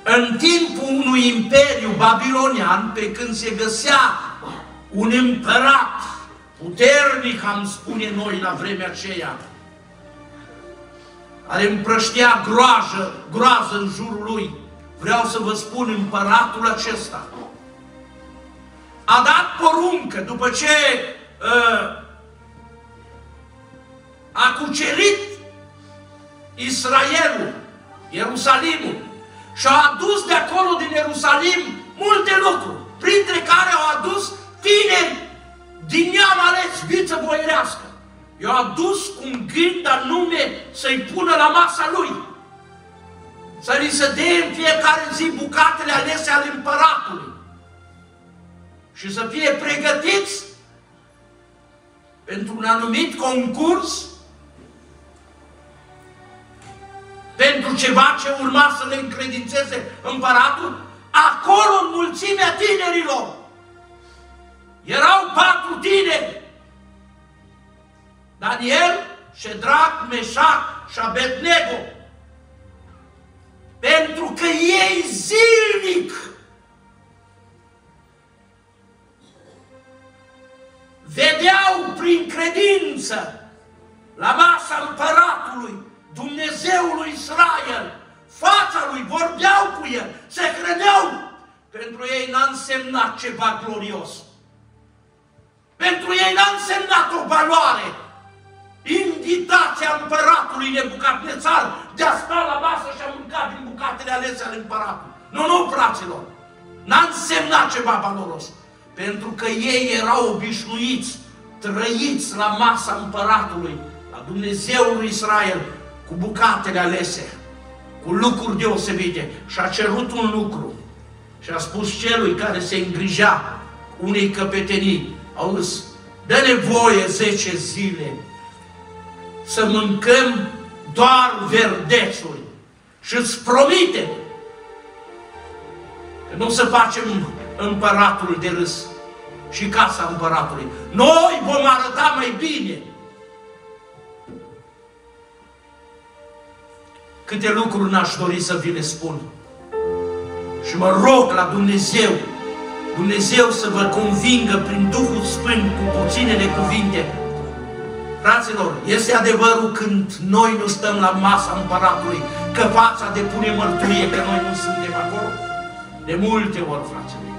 în timpul unui imperiu babilonian, pe când se găsea un împărat puternic, am spune noi la vremea aceea, care împrăștea groază în jurul lui, vreau să vă spun, împăratul acesta a dat poruncă, după ce a cucerit Israelul, Ierusalimul, și a adus de acolo din Ierusalim multe lucruri, printre care au adus tineri din neam ales, viță boierească. I-a adus cu un gând anume să-i pună la masa lui, să li se dea în fiecare zi bucatele alese ale împăratului și să fie pregătiți pentru un anumit concurs, pentru ceva ce urma să le încredințeze împăratul. Acolo, în mulțimea tinerilor, erau 4 tineri: Daniel, Ședrac, Meșac și Abednego. Pentru că ei zilnic vedeau prin credință la masa împăratului, Dumnezeului Israel, fața lui, vorbeau cu el, se hrăneau. Pentru ei n-a însemnat ceva glorios. Pentru ei n-a însemnat o valoare invitația împăratului Nebucadnețar de a sta la masă și a mânca din bucatele alese ale împăratului. Nu, fraților, n-a însemnat ceva valoros. Pentru că ei erau obișnuiți, trăiți la masa împăratului, la Dumnezeul Israel, cu bucatele alese, cu lucruri deosebite. Și a cerut un lucru și a spus celui care se îngrijea unei căpetenii: auzi, dă-ne voie 10 zile să mâncăm doar verdețuri și îți promitem că nu o să facem împăratul de râs și casa împăratului. Noi vom arăta mai bine. Câte lucruri n-aș dori să vi le spun. Și Și mă rog la Dumnezeu, Dumnezeu să vă convingă prin Duhul Sfânt cu puținele cuvinte. Fraților, este adevărul când noi nu stăm la masa împăratului, că fața depune mărturie că noi nu suntem acolo? De multe ori, fraților,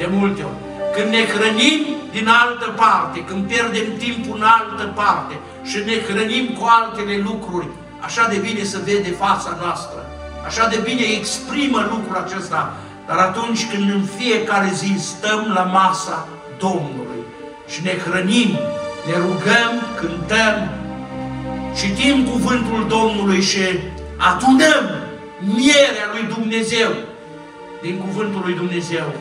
de multe ori. Când ne hrănim din altă parte, când pierdem timpul în altă parte și ne hrănim cu altele lucruri, așa de bine se vede fața noastră, așa de bine exprimă lucrul acesta. Dar atunci când în fiecare zi stăm la masa Domnului și ne hrănim, ne rugăm, cântăm, citim cuvântul Domnului și adunăm mierea lui Dumnezeu din cuvântul lui Dumnezeu,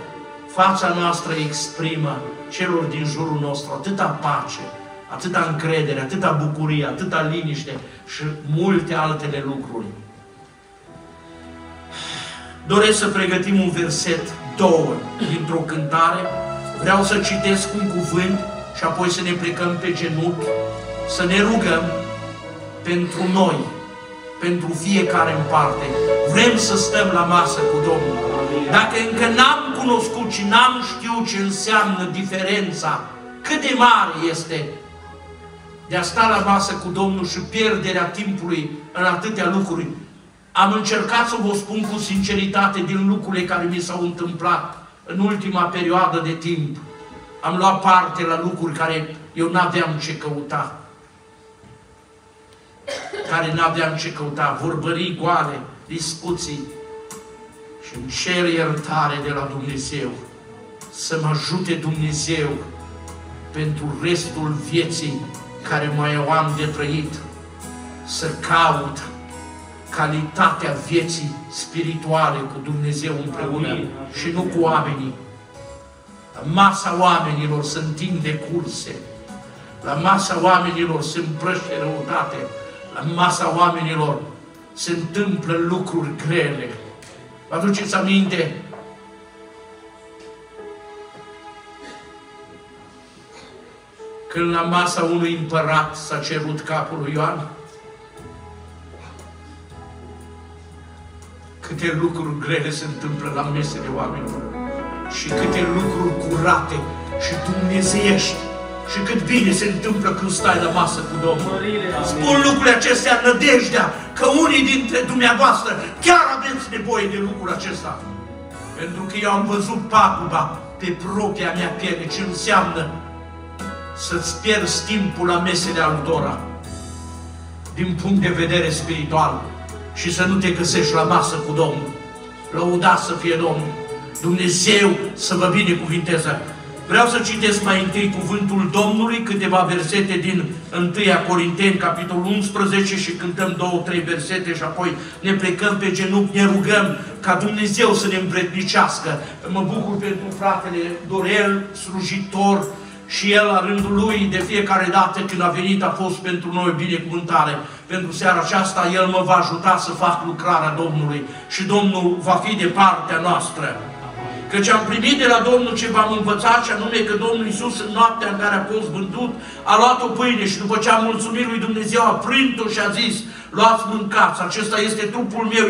fața noastră exprimă celor din jurul nostru atâta pace, atâta încredere, atâta bucurie, atâta liniște și multe altele lucruri. Doresc să pregătim un verset, două, dintr-o cântare. Vreau să citesc un cuvânt și apoi să ne plecăm pe genunchi, să ne rugăm pentru noi, pentru fiecare în parte. Vrem să stăm la masă cu Domnul. Dacă încă n-am cunoscut și n-am știut ce înseamnă diferența, cât de mare este de a sta la masă cu Domnul și pierderea timpului în atâtea lucruri, am încercat să vă spun cu sinceritate din lucrurile care mi s-au întâmplat în ultima perioadă de timp. Am luat parte la lucruri care eu n-aveam ce căuta. Vorbării goale, discuții. Și îmi cer iertare de la Dumnezeu. Să mă ajute Dumnezeu pentru restul vieții care mai eu am de trăit. Să caut calitatea vieții spirituale cu Dumnezeu împreună și nu cu oamenii. La masa oamenilor se întinde curse. La masa oamenilor se împrăște răutate. La masa oamenilor se întâmplă lucruri grele. Vă aduceți aminte? Când la masa unui împărat s-a cerut capul lui Ioan? Câte lucruri grele se întâmplă la mesele oamenilor și câte lucruri curate și dumnezeiești și cât bine se întâmplă când stai la masă cu Domnul. Spun lucrurile acestea în nădejdea că unii dintre dumneavoastră chiar aveți nevoie de lucrul acesta. Pentru că eu am văzut paguba pe propria mea piele, ce înseamnă să-ți pierzi timpul la mesele altora din punct de vedere spiritual și să nu te găsești la masă cu Domnul. Lăudat să fie Domnul. Dumnezeu să vă binecuvinteze. Vreau să citesc mai întâi cuvântul Domnului, câteva versete din 1 Corinteni, capitolul 11, și cântăm 2-3 versete și apoi ne plecăm pe genunchi, ne rugăm ca Dumnezeu să ne îmbrednicească. Mă bucur pentru fratele Dorel, slujitor, și el, la rândul lui, de fiecare dată când a venit, a fost pentru noi binecuvântare. Pentru seara aceasta, el mă va ajuta să fac lucrarea Domnului și Domnul va fi de partea noastră. Căci am primit de la Domnul ce v-am învățat, și anume că Domnul Iisus, în noaptea în care a fost vândut, a luat o pâine și după ce a mulțumit lui Dumnezeu, a prins-o și a zis: luați, mâncați, acesta este trupul meu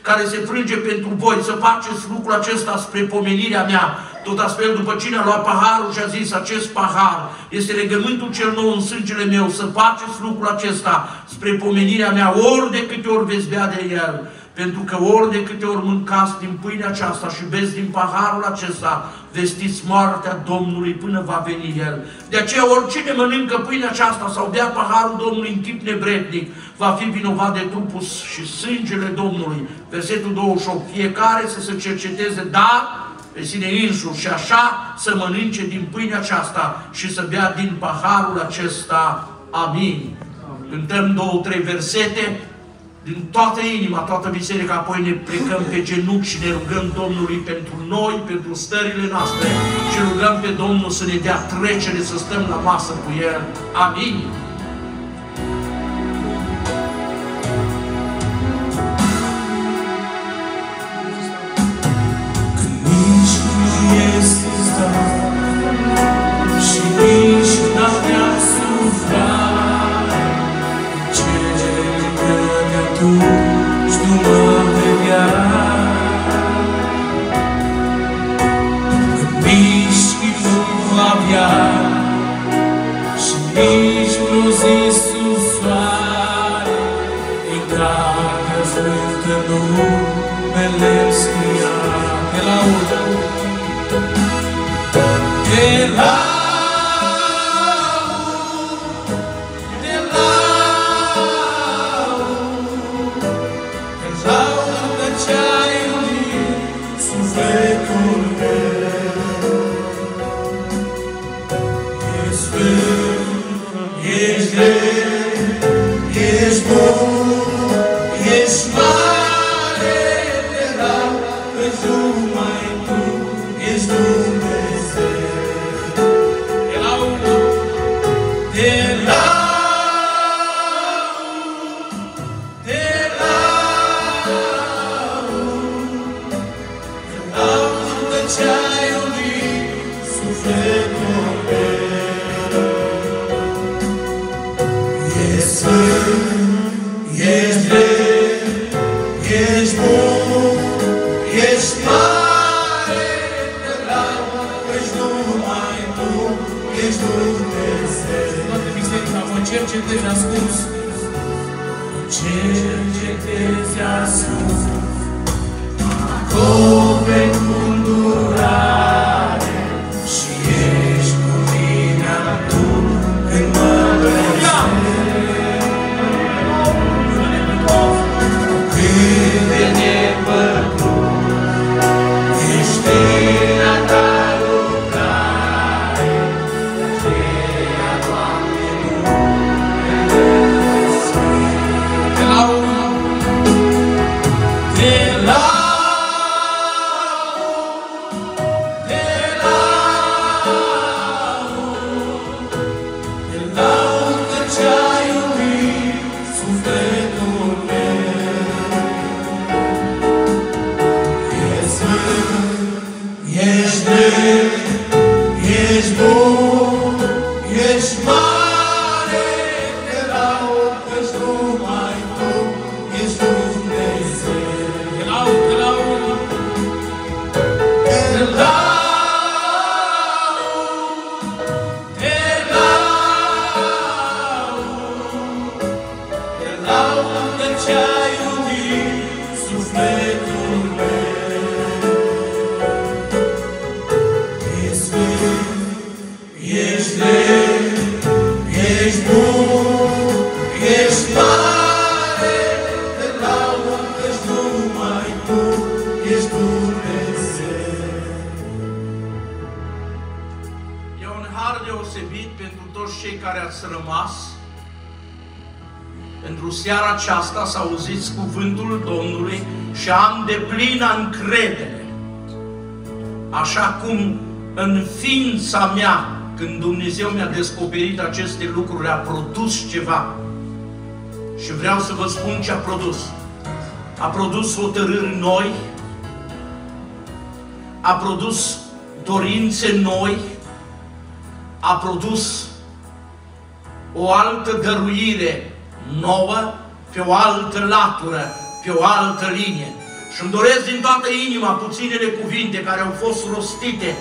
care se frânge pentru voi, să faceți lucrul acesta spre pomenirea mea. Tot astfel, după cine a luat paharul și a zis: acest pahar este legământul cel nou în sângele meu, să faceți lucrul acesta spre pomenirea mea, ori de câte ori veți bea de el. Pentru că ori de câte ori mâncați din pâinea aceasta și beți din paharul acesta, vestiți moartea Domnului până va veni El. De aceea oricine mănâncă pâinea aceasta sau bea paharul Domnului în chip nebrednic, va fi vinovat de trupul și sângele Domnului. Versetul 28. Fiecare să se cerceteze, dar pe sine însuși, și așa să mănânce din pâinea aceasta și să bea din paharul acesta. Amin. Cântăm 2-3 versete din toată inima, toată biserica, apoi ne plecăm pe genunchi și ne rugăm Domnului pentru noi, pentru stările noastre și rugăm pe Domnul să ne dea trecere, să stăm la masă cu El. Amin. Când nici nu este stat și nici n-avea suflat, atunci nu mă vedea. zi sub soare, încarcă sfântă numele schiat. Te laudă, te laudă. Cercetezi ascuns, cercetezi ascuns, acoperi cu îndurare și ești cu mine atunci când mă găsești. Cât de nepătruns ești în a ta lucrare, aceea, Doamne, seara aceasta să auziți cuvântul Domnului și am deplină încredere. Așa cum în ființa mea, când Dumnezeu mi-a descoperit aceste lucruri, a produs ceva. Și vreau să vă spun ce a produs. A produs hotărâri noi, a produs dorințe noi, a produs o altă dăruire nouă, pe o altă latură, pe o altă linie. Și îmi doresc din toată inima puținele cuvinte care au fost rostite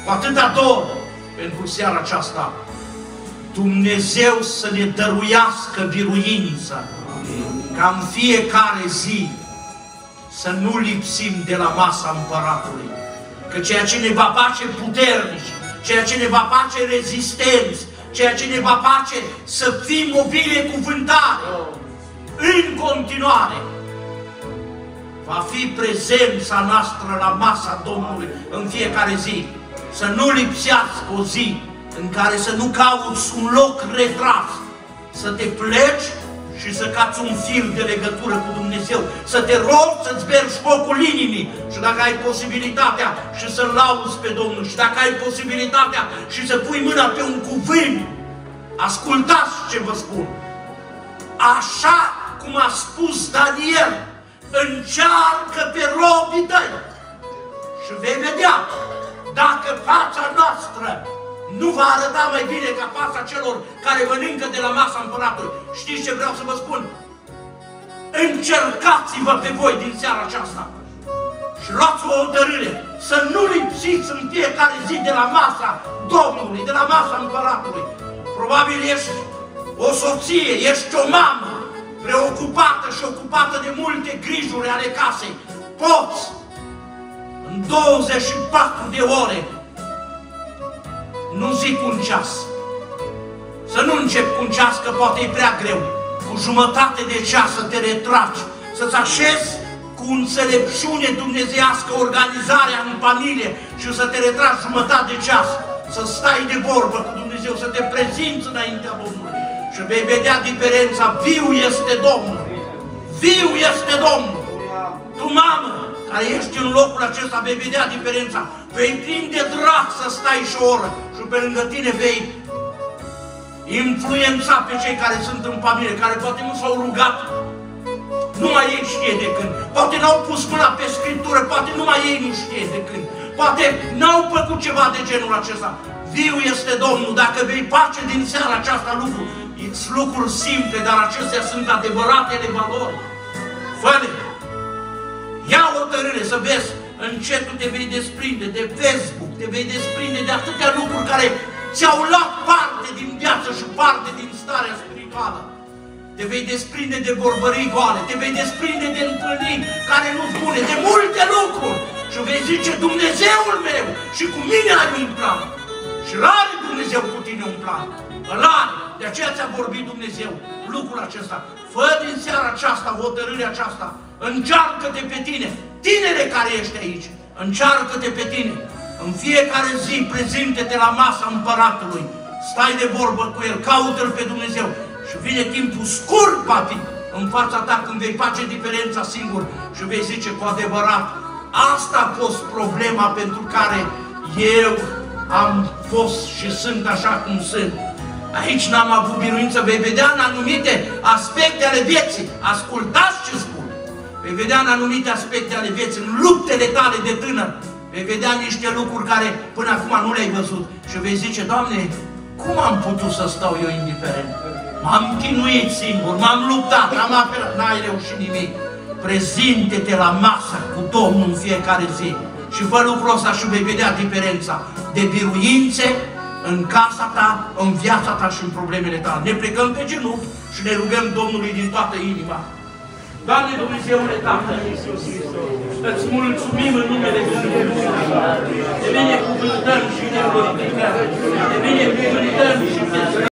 cu atâta dor pentru seara aceasta. Dumnezeu să ne dăruiască biruință, ca în fiecare zi să nu lipsim de la masa Împăratului. Că ceea ce ne va face puternici, ceea ce ne va face rezistenți, ceea ce ne va face să fim o binecuvântare în continuare, va fi prezența noastră la masa Domnului în fiecare zi. Să nu lipsească o zi în care să nu cauți un loc retras, să te pleci și să cați un fir de legătură cu Dumnezeu, să te rogi să-ți vergi focul inimii și dacă ai posibilitatea și să-L lauzi pe Domnul și dacă ai posibilitatea și să pui mâna pe un cuvânt, ascultați ce vă spun. Așa cum a spus Daniel, încearcă pe robii tăi și vei vedea dacă fața noastră nu va arăta mai bine ca fața celor care mănâncă de la masa Împăratului. Știți ce vreau să vă spun? Încercați-vă pe voi din seara aceasta și luați o hotărâre să nu lipsiți în fiecare zi de la masa Domnului, de la masa Împăratului. Probabil ești o soție, ești o mamă, preocupată și ocupată de multe grijuri ale casei, poți în 24 de ore, nu zic un ceas, să nu încep cu un ceas, că poate e prea greu, cu jumătate de ceas să te retragi, să-ți așezi cu înțelepciune dumnezeiască organizarea în familie și să te retragi jumătate de ceas, să stai de vorbă cu Dumnezeu, să te prezinți înaintea Domnului și vei vedea diferența. Viu este Domnul! Viu este Domnul! Tu, mamă, care ești în locul acesta, vei vedea diferența. Vei prinde drag să stai și o oră și pe lângă tine vei influența pe cei care sunt în familie, care poate nu s-au rugat. Numai ei știe de când. Poate n-au pus mâna pe Scriptură, poate numai ei nu știe de când. Poate n-au făcut ceva de genul acesta. Viu este Domnul. Dacă vei face din seara aceasta lucruri simple, dar acestea sunt adevăratele valori. Fă-le! Ia o hotărâre să vezi încet tu te vei desprinde de Facebook, te vei desprinde de atâtea lucruri care ți-au luat parte din viață și parte din starea spirituală. Te vei desprinde de vorbării goale, te vei desprinde de întâlniri care nu-ți bune, de multe lucruri. Și vei zice, Dumnezeul meu, și cu mine ai un plan. Și îl are Dumnezeu cu tine un plan. Îl are. De aceea ți-a vorbit Dumnezeu lucrul acesta. Fă din seara aceasta, hotărârea aceasta. Încearcă-te pe tine. Tinere care ești aici, încearcă-te pe tine. În fiecare zi prezinte-te la masa împăratului. Stai de vorbă cu el, caută-l pe Dumnezeu. Și vine timpul scurt, papi, în fața ta, când vei face diferența singur și vei zice cu adevărat, asta a fost problema pentru care eu am fost și sunt așa cum sunt. Aici n-am avut biruință, vei vedea în anumite aspecte ale vieții, ascultați ce spun, vei vedea în anumite aspecte ale vieții, în luptele tale de tânăr, vei vedea niște lucruri care până acum nu le-ai văzut și vei zice, Doamne, cum am putut să stau eu indiferent? M-am chinuit singur, m-am luptat, am apelat, n-ai reușit nimic. Prezinte-te la masă cu Domnul în fiecare zi și fă lucrul ăsta și vei vedea diferența de biruințe în casa ta, în viața ta și în problemele tale. Ne plecăm pe genunchi și ne rugăm Domnului din toată inima. Doamne Dumnezeule Tatăl Iisus Hristos, îți mulțumim în numele Dumnezeu. Te binecuvântăm și ne glorificăm. Te binecuvântăm și te